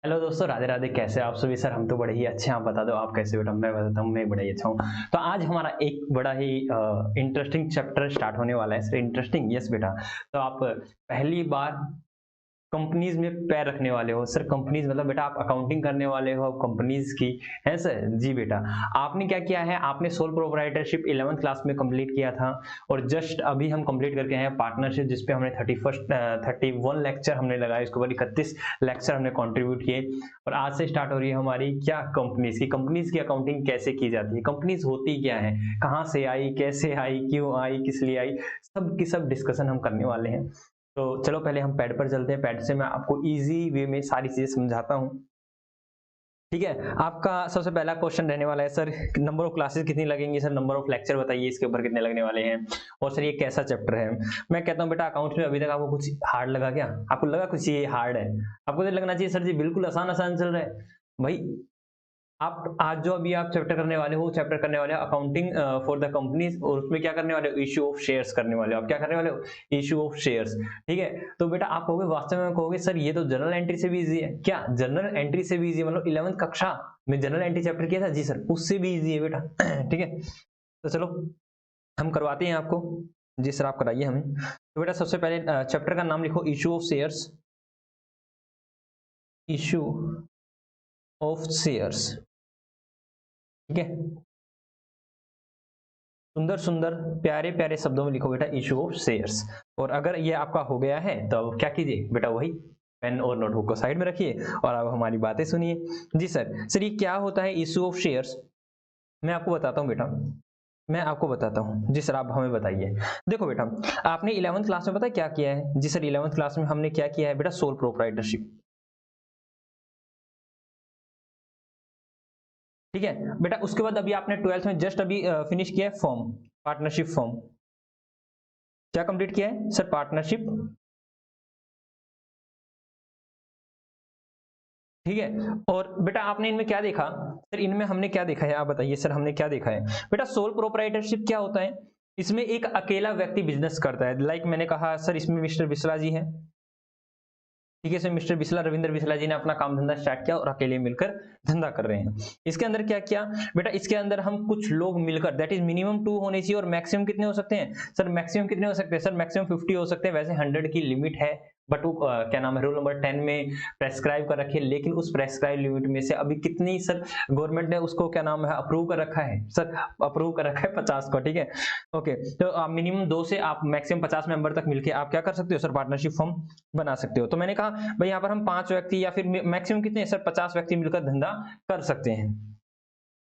Hello दोस्तों, राधे राधे। कैसे आप सभी? सर हम तो बड़े ही अच्छे हैं। आप बता दो आप कैसे? बेटा मैं बताता हूँ, मैं बड़ा ही अच्छा हूँ। तो आज हमारा एक बड़ा ही इंटरेस्टिंग चैप्टर स्टार्ट होने वाला है। Sir interesting? यस बेटा। तो आप पहली बार कंपनीज में पैर रखने वाले हो। सर कंपनीज मतलब बेटा आप अकाउंटिंग करने वाले हो कंपनीज की, है सर? जी बेटा। आपने क्या किया है, आपने सोल प्रोप्राइटरशिप 11th क्लास में कंप्लीट किया था और जस्ट अभी हम कंप्लीट करके आए हैं पार्टनरशिप, जिसपे हमने 31 लेक्चर हमने लगाए, इसके ऊपर 31 लेक्चर हमने कंट्रीब्यूट किए। और आज से स्टार्ट हो रही है हमारी क्या, कंपनीज की अकाउंटिंग कैसे की जाती है, कंपनीज होती क्या है, कहाँ से आई, कैसे आई, क्यों आई, किस लिए आई, सब की सब डिस्कशन हम करने वाले हैं। तो चलो पहले हम पैड पर चलते हैं। पैड से मैं आपको इजी वे में सारी चीजें समझाता हूँ। ठीक है, आपका सबसे पहला क्वेश्चन रहने वाला है, सर नंबर ऑफ क्लासेस कितनी लगेंगी? सर नंबर ऑफ लेक्चर बताइए, इसके ऊपर कितने लगने वाले हैं? और सर ये कैसा चैप्टर है? मैं कहता हूँ बेटा अकाउंट्स में अभी तक आपको कुछ हार्ड लगा क्या? आपको लगा कुछ ये हार्ड है? आपको तो लगना चाहिए सर जी बिल्कुल आसान आसान चल रहा है। भाई आप आज जो अभी आप चैप्टर करने वाले हो, चैप्टर करने वाले हो अकाउंटिंग फॉर द कंपनीज, और उसमें क्या करने वाले हो? इश्यू ऑफ शेयर्स करने वाले हो। आप क्या करने वाले हो? Issue of shares. ठीक है, तो बेटा आप कहोगे, वास्तव में कहोगे सर ये तो जनरल एंट्री से भी इजी है। क्या जनरल एंट्री से भी इजी है? मतलब 11th कक्षा में जनरल एंट्री चैप्टर किया था? जी सर, उससे भी इजी है बेटा। ठीक है, तो चलो हम करवाते हैं आपको। जी सर, आप कराइए हमें। तो बेटा सबसे पहले चैप्टर का नाम लिखो, issue of shares. Issue of shares. ठीक है, सुंदर सुंदर प्यारे प्यारे शब्दों में लिखो बेटा, इशू ऑफ शेयर्स। और अगर ये आपका हो गया है तो अब क्या कीजिए बेटा, वही पेन और नोटबुक को साइड में रखिए और अब हमारी बातें सुनिए। जी सर ये क्या होता है इशू ऑफ शेयर्स? मैं आपको बताता हूँ बेटा, मैं आपको बताता हूँ। जी सर आप हमें बताइए। देखो बेटा, आपने 11th क्लास में पता है क्या किया है? जी सर 11th क्लास में हमने क्या किया है बेटा? Sole proprietorship. ठीक है बेटा, उसके बाद अभी आपने 12th में जस्ट अभी फिनिश किया है फॉर्म, पार्टनरशिप फॉर्म। क्या कंप्लीट किया है सर? पार्टनरशिप। ठीक है, और बेटा आपने इनमें क्या देखा? सर इनमें हमने क्या देखा है, आप बताइए सर हमने क्या देखा है? बेटा सोल प्रोप्राइटरशिप क्या होता है? इसमें एक अकेला व्यक्ति बिजनेस करता है। लाइक मैंने कहा सर इसमें मिस्टर बिस्ला जी हैं। ठीक है, इसमें मिस्टर बिस्ला, रविंद्र बिस्ला जी ने अपना काम धंधा स्टार्ट किया और अकेले मिलकर धंधा कर रहे हैं। इसके अंदर क्या किया बेटा? इसके अंदर हम कुछ लोग मिलकर, दैट इज मिनिमम 2 होने चाहिए, और मैक्सिमम कितने हो सकते हैं सर? मैक्सिमम कितने हो सकते हैं सर? मैक्सिमम 50 हो सकते हैं। वैसे 100 की लिमिट है, बट वो क्या नाम है, रूल नंबर 10 में प्रेस्क्राइब कर रखी है। लेकिन उस प्रेस्क्राइब लिमिट में से अभी कितनी सर गवर्नमेंट ने उसको क्या नाम है, अप्रूव कर रखा है सर? अप्रूव कर रखा है 50 को। ठीक है, ओके। तो मिनिमम 2 से आप मैक्सिमम 50 मेंबर तक मिलकर आप क्या कर सकते हो सर? पार्टनरशिप फॉर्म बना सकते हो। तो मैंने कहा भाई यहाँ पर हम 5 व्यक्ति या फिर मैक्सिमम कितने सर? 50 व्यक्ति मिलकर धंधा कर सकते हैं।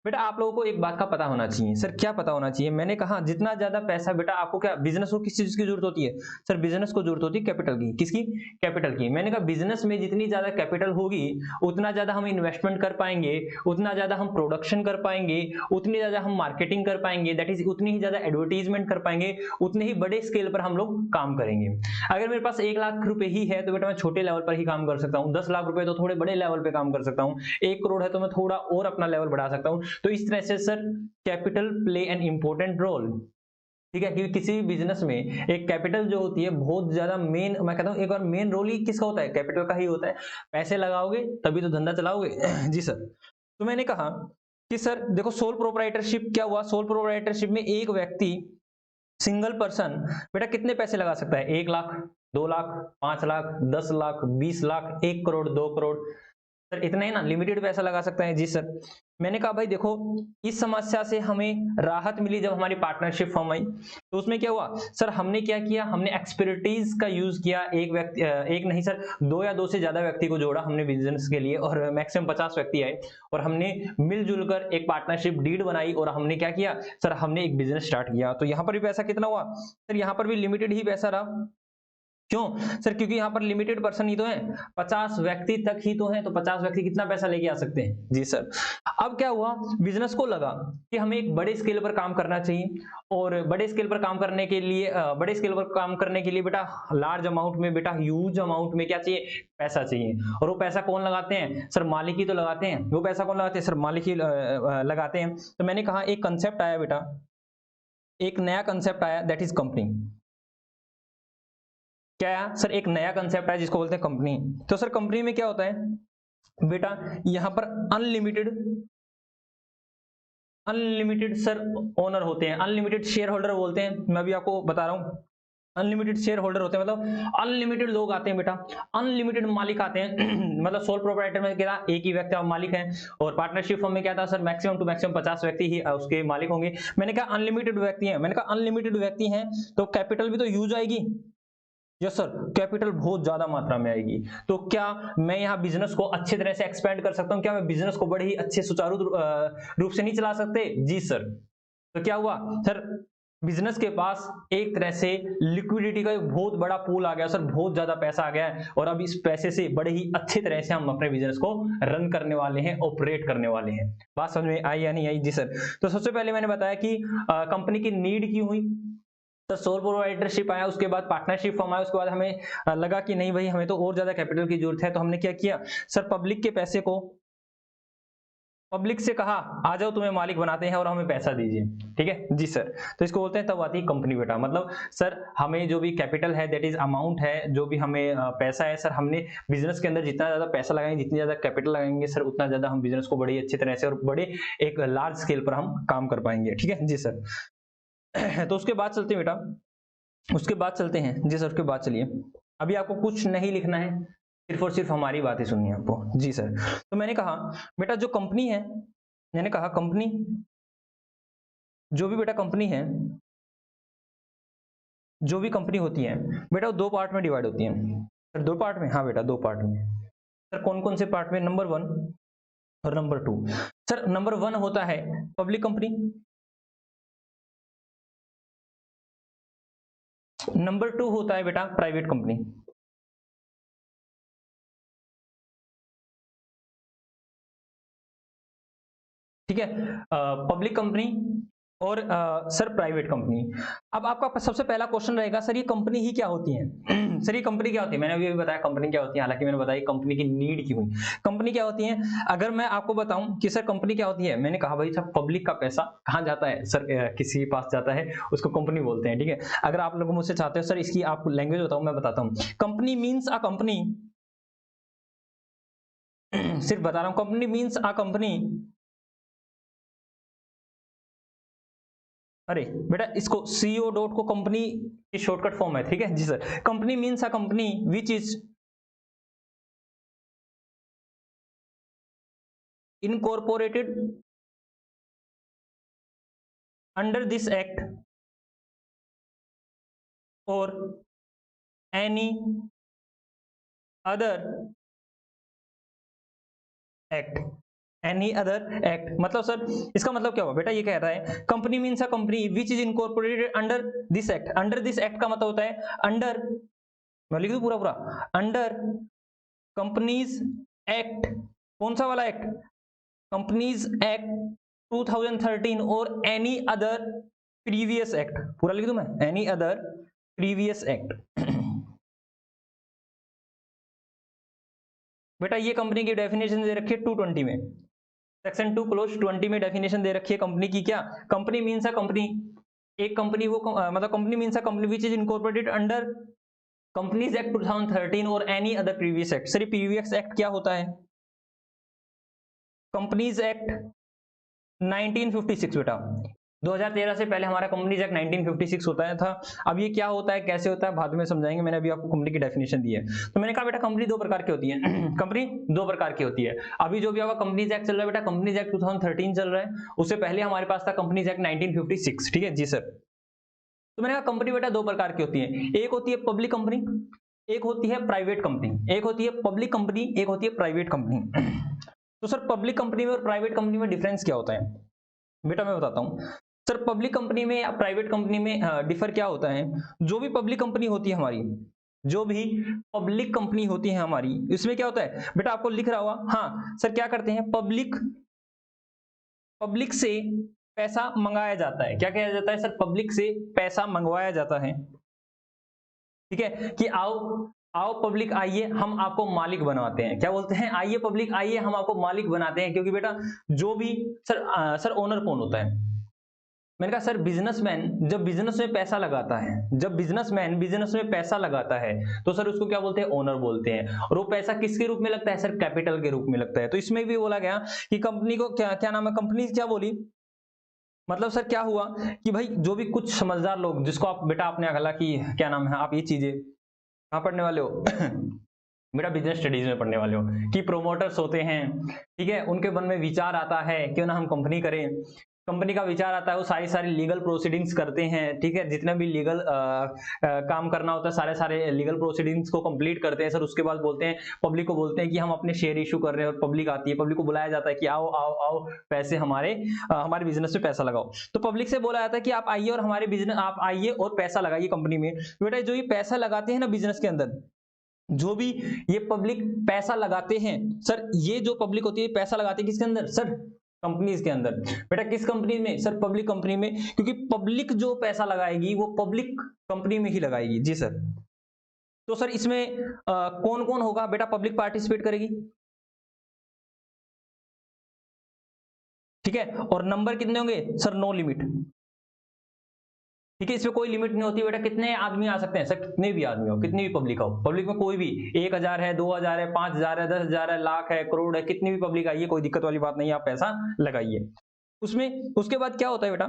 बेटा आप लोगों को एक बात का पता होना चाहिए। सर क्या पता होना चाहिए? मैंने कहा जितना ज्यादा पैसा बेटा आपको, क्या बिजनेस को किस चीज की जरूरत होती है सर? बिजनेस को जरूरत होती है कैपिटल की। किसकी? कैपिटल की। मैंने कहा बिजनेस में जितनी ज्यादा कैपिटल होगी उतना ज्यादा हम इन्वेस्टमेंट कर पाएंगे, उतना ज्यादा हम प्रोडक्शन कर पाएंगे, उतनी ज्यादा हम मार्केटिंग कर पाएंगे, दैट इज उतनी ही ज्यादा एडवर्टीजमेंट कर पाएंगे, उतने ही बड़े स्केल पर हम लोग काम करेंगे। अगर मेरे पास 1 लाख रुपए ही है तो बेटा मैं छोटे लेवल पर ही काम कर सकता हूँ। 10 लाख रुपए तो थोड़े बड़े लेवल पे काम कर सकता हूँ। 1 करोड़ है तो मैं थोड़ा और अपना लेवल बढ़ा सकता हूँ। तो इस तरह से sir capital play an important role. ठीक है, क्योंकि किसी भी बिजनेस में एक कैपिटल जो होती है बहुत ज्यादा मेन, मैं कहता हूँ एक बार मेन रोल ही किसका होता है? कैपिटल का ही होता है। पैसे लगाओगे तभी तो धंधा चलाओगे। जी सर। तो मैंने कहा कि सर देखो सोल प्रोप्राइटरशिप क्या हुआ? सोल प्रोप्राइटरशिप में एक व्यक्ति, सिंगल पर्सन बेटा कितने पैसे लगा सकता है? 1 लाख, 2 लाख, 5 लाख, 10 लाख, 20 लाख, 1 करोड़, 2 करोड़। सर इतना ही ना, लिमिटेड पैसा लगा सकता है। जी सर। मैंने कहा भाई देखो इस समस्या से हमें राहत मिली जब हमारी पार्टनरशिप फॉर्म आई। तो उसमें क्या हुआ सर? हमने क्या किया? हमने एक्सपर्टीज का यूज किया। एक व्यक्ति, एक नहीं सर, 2 या 2 से ज्यादा व्यक्ति को जोड़ा हमने बिजनेस के लिए, और मैक्सिमम 50 व्यक्ति आए, और हमने मिलजुल कर एक पार्टनरशिप डीड बनाई, और हमने क्या किया सर? हमने एक बिजनेस स्टार्ट किया। तो यहाँ पर भी पैसा कितना हुआ सर? यहाँ पर भी लिमिटेड ही पैसा रहा। क्यों सर? क्योंकि यहाँ पर लिमिटेड पर्सन ही तो है, 50 व्यक्ति तक ही तो है, तो 50 व्यक्ति कितना पैसा लेके आ सकते हैं? जी सर। अब क्या हुआ? बिजनेस को लगा कि हमें एक बड़े स्केल पर काम करना चाहिए, और बड़े स्केल पर काम करने के लिए बेटा लार्ज अमाउंट में, बेटा ह्यूज अमाउंट में क्या चाहिए? पैसा चाहिए। और वो पैसा कौन लगाते हैं सर? मालिक ही तो लगाते हैं। वो पैसा कौन लगाते हैं सर? मालिक ही लगाते हैं। तो मैंने कहा एक कंसेप्ट आया बेटा, एक नया कंसेप्ट आया, दैट इज कंपनी। क्या आया सर? एक नया कंसेप्ट है जिसको बोलते हैं कंपनी। तो सर कंपनी में क्या होता है? बेटा यहां पर अनलिमिटेड सर ओनर होते हैं, अनलिमिटेड शेयर होल्डर बोलते हैं, मैं अभी आपको बता रहा हूं। अनलिमिटेड शेयर होल्डर होते हैं, मतलब अनलिमिटेड लोग आते हैं बेटा, अनलिमिटेड मालिक आते हैं। मतलब सोल प्रोप्राइटर में क्या था, एक ही व्यक्ति मालिक है, और पार्टनरशिप फर्म में क्या था सर, मैक्सिमम टू मैक्सिमम 50 व्यक्ति ही उसके मालिक होंगे। मैंने कहा अनलिमिटेड व्यक्ति हैं, मैंने कहा अनलिमिटेड व्यक्ति हैं तो कैपिटल भी तो यूज आएगी। यस सर, कैपिटल बहुत ज्यादा मात्रा में आएगी। तो क्या मैं यहाँ बिजनेस को अच्छे तरह से एक्सपेंड कर सकता हूँ? क्या मैं बिजनेस को बड़े ही अच्छे सुचारू रूप से नहीं चला सकते? जी सर। तो क्या हुआ सर, बिजनेस के पास एक तरह से लिक्विडिटी का एक बहुत बड़ा पूल आ गया सर, बहुत ज्यादा पैसा आ गया है, और अब इस पैसे से बड़े ही अच्छे तरह से हम अपने बिजनेस को रन करने वाले हैं, ऑपरेट करने वाले हैं। बात समझ में आई या नहीं आई? जी सर। तो सबसे पहले मैंने बताया कि कंपनी की नीड क्यों हुई, तो सोल प्रोप्राइटरशिप आया, उसके बाद पार्टनरशिप फॉर्म आया, उसके बाद हमें लगा कि नहीं भाई हमें तो और ज्यादा कैपिटल की जरूरत है, तो हमने क्या किया सर, पब्लिक के पैसे को, पब्लिक से कहा आ जाओ तुम्हें मालिक बनाते हैं और हमें पैसा दीजिए। ठीक है जी सर। तो इसको बोलते हैं तब आती है कंपनी बेटा। मतलब सर हमें जो भी कैपिटल है, दैट इज अमाउंट है, जो भी हमें पैसा है सर, हमने बिजनेस के अंदर जितना ज्यादा पैसा लगाएंगे, जितनी ज्यादा कैपिटल लगाएंगे सर, उतना ज्यादा हम बिजनेस को बड़ी अच्छी तरह से और बड़े एक लार्ज स्केल पर हम काम कर पाएंगे। ठीक है जी सर। तो उसके बाद चलते हैं बेटा, उसके बाद चलते हैं जी सर, उसके बाद चलिए, अभी आपको कुछ नहीं लिखना है, सिर्फ और सिर्फ हमारी बातें सुननी है आपको। जी सर। तो मैंने कहा बेटा जो कंपनी है, मैंने कहा कंपनी, जो भी बेटा कंपनी है, जो भी कंपनी होती है बेटा वो दो पार्ट में डिवाइड होती है सर। दो पार्ट में? हाँ बेटा दो पार्ट में सर। कौन कौन से पार्ट में? नंबर 1 और नंबर 2 सर। नंबर 1 होता है पब्लिक कंपनी, नंबर 2 होता है बेटा प्राइवेट कंपनी। ठीक है, पब्लिक कंपनी और सर प्राइवेट कंपनी। अब आपका सबसे पहला क्वेश्चन रहेगा सर ये कंपनी ही क्या होती है? सर ये कंपनी क्या होती है? मैंने अभी बताया कंपनी क्या होती है, हालांकि मैंने बताया कंपनी की नीड क्यों हुई। कंपनी क्या होती है, अगर मैं आपको बताऊं कि सर कंपनी क्या होती है, मैंने कहा भाई सर पब्लिक का पैसा कहाँ जाता है सर, किसी के पास जाता है, उसको कंपनी बोलते हैं। ठीक है, अगर आप लोग मुझसे चाहते हो सर इसकी आप लैंग्वेज बताऊं, मैं बताता हूँ। कंपनी मीन्स अ कंपनी, सिर्फ बता रहा हूं, कंपनी मीन्स अ कंपनी। अरे बेटा इसको सीओ डॉट को कंपनी की शॉर्टकट फॉर्म है। ठीक है जी sir. Company means a company which is incorporated under this act और any other act, any other act. मतलब सर इसका मतलब क्या हुआ बेटा, ये कह रहा है company means a company which is incorporated under this act. Under this act का मतलब होता है अंडर, मैं लिख दूं पूरा पूरा, अंडर कंपनीज एक्ट। कौन सा वाला एक्ट? कंपनीज एक्ट 2013 और एनी अदर प्रीवियस एक्ट। पूरा लिख दूं मैं, एनी अदर प्रीवियस एक्ट। बेटा ये कंपनी की डेफिनेशन दे रखी है 220 में, सेक्शन 2 क्लोज 20 में डेफिनेशन दे रखी है कंपनी की। क्या? कंपनी मीन्स अ कंपनी, एक कंपनी वो मतलब company means a company which is incorporated under companies act 2013 और any other previous act. Sir previous act क्या होता है? कंपनीज एक्ट 1956 बेटा, 2013 से पहले हमारा कंपनीज एक्ट 1956 होता है था। अब ये क्या होता है, कैसे होता है, बाद में समझाएंगे। मैंने अभी आपको कंपनी की डेफिनेशन दी है। तो मैंने कहा बेटा कंपनी दो प्रकार की होती है। कंपनी दो प्रकार की होती है। अभी जो भी होगा कंपनीज एक्ट चल रहा है बेटा, कंपनीज एक्ट 2013 चल रहा है, उससे पहले हमारे पास था कंपनीज एक्ट 1956। ठीक है जी सर। तो मैंने कहा कंपनी बेटा दो प्रकार की होती है, एक होती है पब्लिक कंपनी, एक होती है प्राइवेट कंपनी। एक होती है पब्लिक कंपनी, एक होती है प्राइवेट कंपनी। तो सर पब्लिक कंपनी में और प्राइवेट कंपनी में डिफरेंस क्या होता है बेटा, मैं बताता हूं। सर पब्लिक कंपनी में या प्राइवेट कंपनी में डिफर क्या होता है, जो भी पब्लिक कंपनी होती है हमारी, जो भी पब्लिक कंपनी होती है हमारी, इसमें क्या होता है बेटा, आपको लिख रहा हुआ, हाँ सर क्या करते हैं, पब्लिक, पब्लिक से पैसा मंगाया जाता है। क्या किया जाता है सर? पब्लिक से पैसा मंगवाया जाता है। ठीक है, कि आओ आओ पब्लिक आइए हम आपको मालिक बनवाते हैं। क्या बोलते हैं? आइए पब्लिक आइए हम आपको मालिक बनाते हैं। क्योंकि बेटा जो भी सर ओनर कौन होता है? मैंने कहा सर बिजनेसमैन जब बिजनेस में पैसा लगाता है, जब बिजनेसमैन बिजनेस में पैसा लगाता है तो सर उसको क्या बोलते हैं, ओनर बोलते हैं। और वो पैसा किसके रूप में लगता है सर, कैपिटल के रूप में लगता है। तो इसमें भी बोला गया कि कंपनी को क्या क्या नाम है, कंपनी क्या बोली, मतलब सर क्या हुआ कि भाई जो भी कुछ समझदार लोग, जिसको आप बेटा आपने अगला कि क्या नाम है, आप ये चीजें कहाँ पढ़ने वाले हो बेटा बिजनेस स्टडीज में पढ़ने वाले हो, कि प्रोमोटर्स होते हैं, ठीक है, उनके मन में विचार आता है क्यों ना हम कंपनी करें, कंपनी का विचार आता है, वो सारी सारी लीगल प्रोसीडिंग्स करते हैं, ठीक है, जितने भी लीगल काम करना होता है सारे सारे लीगल प्रोसीडिंग्स को कंप्लीट करते हैं सर। उसके बाद बोलते हैं, पब्लिक को बोलते हैं कि हम अपने शेयर इशू कर रहे हैं, और पब्लिक आती है, पब्लिक को बुलाया जाता है कि आओ आओ आओ पैसे हमारे बिजनेस में पैसा लगाओ। तो पब्लिक से बोला जाता है कि आप आइए और हमारे बिजनेस, आप आइए और पैसा लगाइए कंपनी में। बेटा जो ये पैसा लगाते हैं ना बिजनेस के अंदर, जो भी ये पब्लिक पैसा लगाते हैं सर, ये जो पब्लिक होती है पैसा लगाती है किसके अंदर सर, कंपनीज के अंदर। बेटा किस कंपनी में सर, पब्लिक कंपनी में, क्योंकि पब्लिक जो पैसा लगाएगी वो पब्लिक कंपनी में ही लगाएगी। जी सर। तो सर इसमें कौन कौन होगा बेटा, पब्लिक पार्टिसिपेट करेगी, ठीक है, और नंबर कितने होंगे सर, नो लिमिट, ठीक है, इसमें कोई लिमिट नहीं होती बेटा, कितने आदमी आ सकते हैं सर, कितने भी आदमी हो, कितनी भी पब्लिक हो, पब्लिक में कोई भी 1000 है, 2000 है, 5000 है, 10,000 है, लाख है, करोड़ है, कितनी भी पब्लिक आइए, कोई दिक्कत वाली बात नहीं है, आप पैसा लगाइए उसमें। उसके बाद क्या होता है बेटा,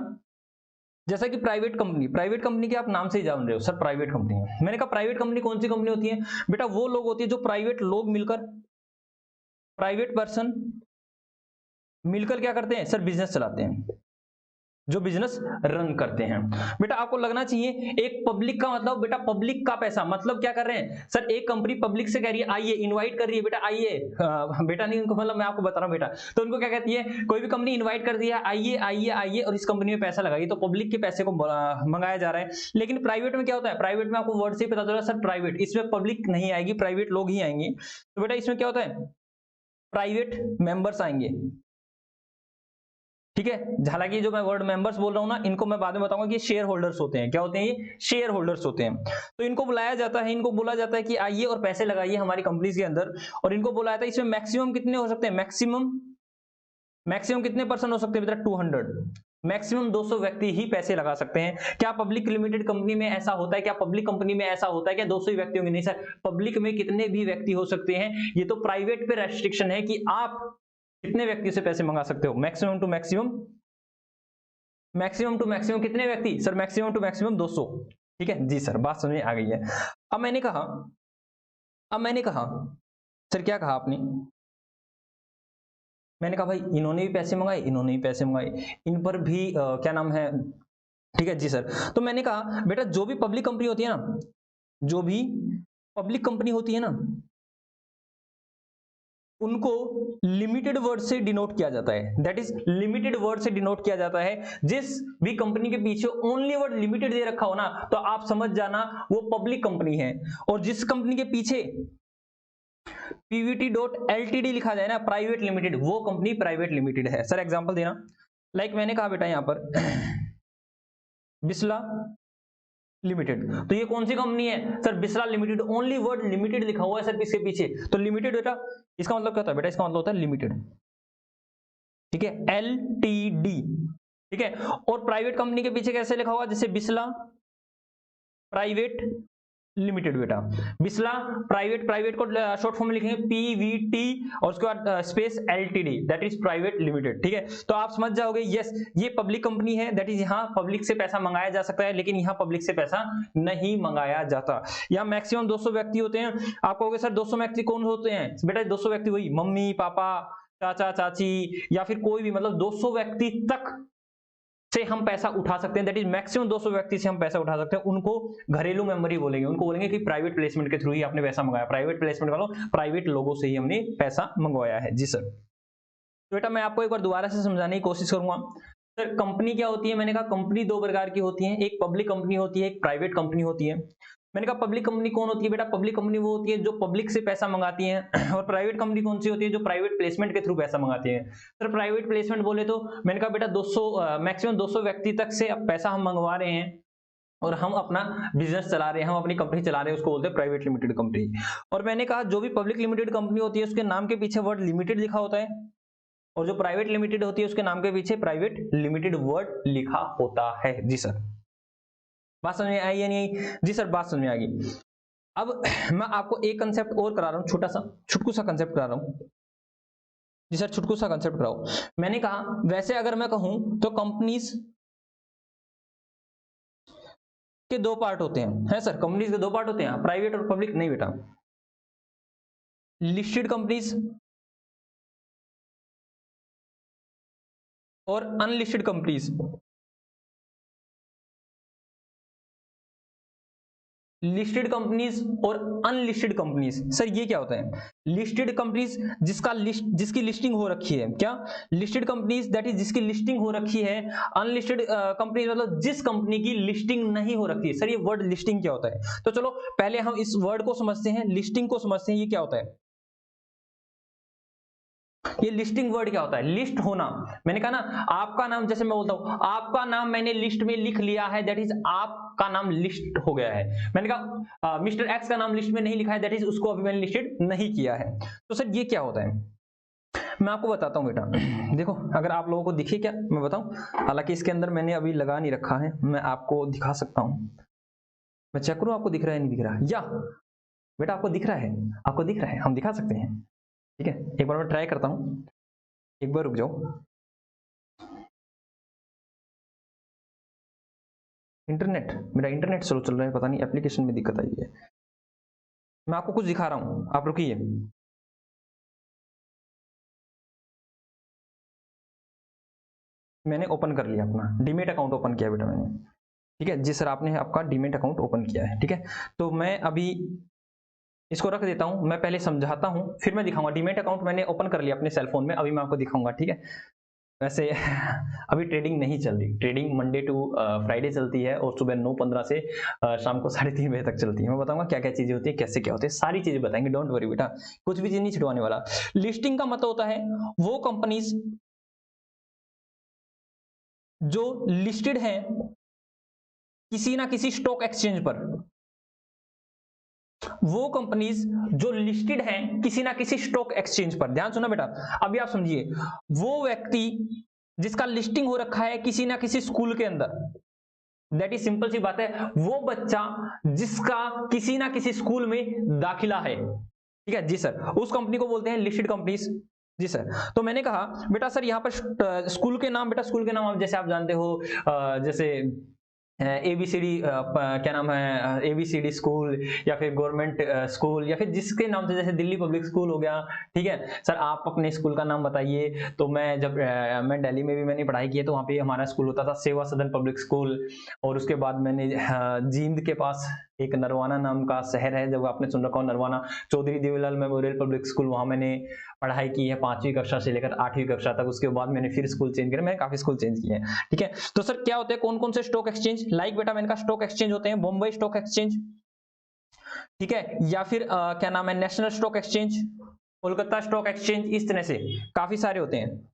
जैसा कि प्राइवेट कंपनी के आप नाम से ही जान रहे हो सर, प्राइवेट कंपनी है। मैंने कहा प्राइवेट कंपनी कौन सी कंपनी होती है बेटा, वो लोग होती है जो प्राइवेट लोग मिलकर, प्राइवेट पर्सन मिलकर क्या करते हैं सर, बिजनेस चलाते हैं, जो बिजनेस रन करते हैं। बेटा आपको लगना चाहिए एक पब्लिक का मतलब, बेटा पब्लिक का पैसा मतलब क्या कर रहे हैं सर, एक कंपनी पब्लिक से कह रही है आइए, इनवाइट कर रही है बेटा आइए, बेटा नहीं उनको, मतलब मैं आपको बता रहा हूं बेटा, तो उनको क्या कहती है, कोई भी कंपनी इनवाइट कर दिया आइए आइए आइए और इस कंपनी में पैसा लगाइए, तो पब्लिक के पैसे को मंगाया जा रहा है। लेकिन प्राइवेट में क्या होता है, प्राइवेट में आपको वर्ड से ही पता चल रहा है सर, प्राइवेट, इसमें पब्लिक नहीं आएगी, प्राइवेट लोग ही आएंगे। तो बेटा इसमें क्या होता है, प्राइवेट मेंबर्स आएंगे, ठीक है। हालांकि जो मैं वर्ड मेंबर्स बोल रहा हूं ना, इनको मैं बाद में बताऊंगा कि शेयर होल्डर्स होते हैं, क्या होते हैं ये, शेयर होल्डर्स होते हैं। तो इनको बुलाया जाता है, इनको बोला जाता है कि आइए और पैसे लगाइए हमारी कंपनीज के अंदर, और इनको बुलाया जाता है। इसमें मैक्सिमम कितने हो सकते हैं, मैक्सिमम कितने पर्सन हो सकते हैं बेटा, 200, मैक्सिमम 200 व्यक्ति ही पैसे लगा सकते हैं। क्या पब्लिक लिमिटेड कंपनी में ऐसा होता है, क्या पब्लिक कंपनी में ऐसा होता है क्या 200 ही व्यक्ति होंगे, नहीं सर, पब्लिक में कितने भी व्यक्ति हो सकते हैं। ये तो प्राइवेट पे रेस्ट्रिक्शन है कि आप कितने व्यक्ति से पैसे मंगा सकते हो, मैक्सिमम टू मैक्सिमम कितने व्यक्ति सर, मैक्सिमम टू मैक्सिमम 200, ठीक है। जी सर, बात समझ में आ गई है। अब मैंने कहा सर, क्या कहा आपने, मैंने कहा भाई इन्होंने भी पैसे मंगाए, इन्होंने भी पैसे मंगाए, इन पर भी क्या नाम है, ठीक है। जी सर, तो मैंने कहा बेटा जो भी पब्लिक कंपनी होती है ना, जो भी पब्लिक कंपनी होती है ना, उनको लिमिटेड वर्ड से डिनोट किया जाता है, दैट इज लिमिटेड वर्ड से डिनोट किया जाता है। जिस भी कंपनी के पीछे ओनली वर्ड लिमिटेड दे रखा हो ना, तो आप समझ जाना वो पब्लिक कंपनी है। और जिस कंपनी के पीछे pvt.ltd लिखा जाए ना, प्राइवेट लिमिटेड, वो कंपनी प्राइवेट लिमिटेड है। सर एग्जांपल देना, लाइक मैंने कहा बेटा यहां पर बिस्ला लिमिटेड, तो ये कौन सी कंपनी है sir, Bisla limited, only word limited लिखा हुआ है सर इसके पीछे, तो लिमिटेड बेटा इसका मतलब क्या होता है बेटा, इसका मतलब होता है लिमिटेड, ठीक है, LTD, ठीक है। और प्राइवेट कंपनी के पीछे कैसे लिखा हुआ, जैसे बिस्ला प्राइवेट लिमिटेड, बेटा बिस्ला प्राइवेट को शॉर्ट फॉर्म में लिखेंगे PVT और उसके बाद space LTD, that is private limited, ठीक है। तो आप समझ जाओगे यस ये पब्लिक कंपनी है, दैट इज यहाँ पब्लिक से पैसा मंगाया जा सकता है, लेकिन यहाँ पब्लिक से पैसा नहीं मंगाया जाता। यहाँ मैक्सिमम 200 व्यक्ति होते हैं। आप कहोगे सर 200 व्यक्ति कौन होते हैं बेटा, 200 व्यक्ति वही मम्मी पापा चाचा चाची या फिर कोई भी, मतलब 200 व्यक्ति तक से हम पैसा उठा सकते हैं, दैट इज मैक्सिमम 200 व्यक्ति से हम पैसा उठा सकते हैं। उनको घरेलू मेंबर ही बोलेंगे, उनको बोलेंगे कि प्राइवेट प्लेसमेंट के थ्रू ही आपने पैसा मंगाया, प्राइवेट प्लेसमेंट वालों, प्राइवेट लोगों से ही हमने पैसा मंगवाया है। जी सर, तो बेटा मैं आपको एक बार दोबारा से समझाने की कोशिश करूंगा। सर कंपनी क्या होती है, मैंने कहा कंपनी दो प्रकार की होती है, एक पब्लिक कंपनी होती है, एक प्राइवेट कंपनी होती है। मैंने कहा पब्लिक कंपनी कौन होती है बेटा, पब्लिक कंपनी वो होती है जो पब्लिक से पैसा मंगाती है, और प्राइवेट कंपनी कौन सी होती है, जो प्राइवेट प्लेसमेंट के थ्रू पैसा मंगाती है। सर प्राइवेट प्लेसमेंट बोले तो मैंने कहा बेटा 200 मैक्सिमम 200 व्यक्ति तक से पैसा हम मंगवा रहे हैं और हम अपना बिजनेस चला रहे हैं, हम अपनी कंपनी चला रहे हैं, उसको बोलते हैं प्राइवेट लिमिटेड कंपनी। और मैंने कहा जो भी पब्लिक लिमिटेड कंपनी होती है उसके नाम के पीछे वर्ड लिमिटेड लिखा होता है, और जो प्राइवेट लिमिटेड होती है उसके नाम के पीछे प्राइवेट लिमिटेड वर्ड लिखा होता है। जी सर, बात समझ में आई या नहीं आई? जी सर, बात समझ में आ गई। अब मैं आपको एक कंसेप्ट और करा रहा हूं, छोटा सा छुटकू सा कंसेप्ट करा रहा हूं। जी सर, छुटकू सा कंसेप्ट कराओ। मैंने कहा वैसे अगर मैं कहूं तो कंपनीज के दो पार्ट होते हैं, है सर, कंपनीज के दो पार्ट होते हैं, प्राइवेट और पब्लिक। नहीं बेटा, लिस्टेड कंपनीज और अनलिस्टेड कंपनीज। लिस्टेड कंपनीज और अनलिस्टेड कंपनीज। सर ये क्या होता है? लिस्टेड कंपनीज जिसकी लिस्टिंग हो रखी है, क्या? लिस्टेड कंपनीज दैट इज जिसकी लिस्टिंग हो रखी है। अनलिस्टेड कंपनीज मतलब जिस कंपनी की लिस्टिंग नहीं हो रखी है। सर ये वर्ड लिस्टिंग क्या होता है? तो चलो पहले हम इस वर्ड को समझते हैं, लिस्टिंग को समझते हैं, ये क्या होता है। ये लिस्टिंग वर्ड क्या होता है? लिस्ट होना। मैंने कहा ना, आपका नाम, जैसे मैं बोलता हूं आपका नाम मैंने लिस्ट में लिख लिया है, दैट इज आपका नाम लिस्ट हो गया है। मैंने कहा मिस्टर एक्स का नाम लिस्ट में नहीं लिखा है, दैट इज उसको अभी मैंने लिस्टेड नहीं किया है। तो सर ये क्या होता है, मैं आपको बताता हूं बेटा। देखो अगर आप लोगों को दिखे क्या, मैं बताऊं, हालांकि इसके अंदर मैंने अभी लगा नहीं रखा है, मैं आपको दिखा सकता हूं। मैं चेक करूं आपको दिख रहा है नहीं दिख रहा, या बेटा आपको दिख रहा है? आपको दिख रहा है, हम दिखा सकते हैं। ठीक है, एक बार मैं ट्राई करता हूं, एक बार रुक जाओ। इंटरनेट, मेरा इंटरनेट स्लो चल रहा है, पता नहीं एप्लीकेशन में दिक्कत आई है। मैं आपको कुछ दिखा रहा हूं, आप रुकिए। मैंने ओपन कर लिया अपना डीमेट अकाउंट, ओपन किया बेटा मैंने। ठीक है जी सर, आपने आपका डीमेट अकाउंट ओपन किया है। ठीक है, तो मैं अभी इसको रख देता हूं, मैं पहले समझाता हूं फिर मैं दिखाऊंगा। डीमेट अकाउंट मैंने ओपन कर लिया अपने सेलफोन में, अभी मैं आपको दिखाऊंगा। ठीक है, वैसे अभी ट्रेडिंग नहीं चल रही, ट्रेडिंग मंडे टू फ्राइडे चलती है और सुबह 9:15 से शाम को 3:30 बजे तक चलती है। मैं बताऊंगा क्या क्या चीजें होती है, कैसे क्या होते हैं, सारी चीजें बताएंगे, डोंट वरी बेटा, कुछ भी चीज नहीं छिड़वाने वाला। लिस्टिंग का मतलब होता है वो कंपनीज जो लिस्टेड हैं किसी ना किसी स्टॉक एक्सचेंज पर, वो कंपनीज जो लिस्टेड हैं किसी ना किसी स्टॉक एक्सचेंज पर। ध्यान सुना बेटा, अभी आप समझिए, वो व्यक्ति जिसका लिस्टिंग हो रखा है किसी ना किसी स्कूल के अंदर, दैट इज सिंपल सी बात है, वो बच्चा जिसका किसी ना किसी स्कूल में दाखिला है। ठीक है जी सर, उस कंपनी को बोलते हैं लिस्टेड कंपनीज। जी सर, तो मैंने कहा बेटा सर यहाँ पर स्कूल के नाम, बेटा स्कूल के नाम जैसे आप जानते हो, जैसे ABCD, क्या नाम है, ABCD स्कूल, या फिर गवर्नमेंट स्कूल, या फिर जिसके नाम से, जैसे दिल्ली पब्लिक स्कूल हो गया। ठीक है सर, आप अपने स्कूल का नाम बताइए। तो मैं जब मैं दिल्ली में भी मैंने पढ़ाई की है, तो वहाँ पे हमारा स्कूल होता था सेवा सदन पब्लिक स्कूल। और उसके बाद मैंने जींद के पास एक नरवाना नाम का शहर है, जब आपने सुन रखा हो Narwana, Chaudhary Devilal memorial public school, वहाँ मैंने पढ़ाई की है 5वीं कक्षा से लेकर 8वीं कक्षा तक। उसके बाद मैंने फिर स्कूल चेंज किया, मैंने काफी स्कूल चेंज किए हैं। ठीक है, तो सर क्या होते हैं, कौन कौन से स्टॉक एक्सचेंज, लाइक बेटा मैंने कहा स्टॉक एक्सचेंज होते हैं बॉम्बे स्टॉक एक्सचेंज, ठीक है, या फिर क्या नाम है, national stock exchange, Kolkata stock exchange, इस तरह से काफी सारे होते हैं।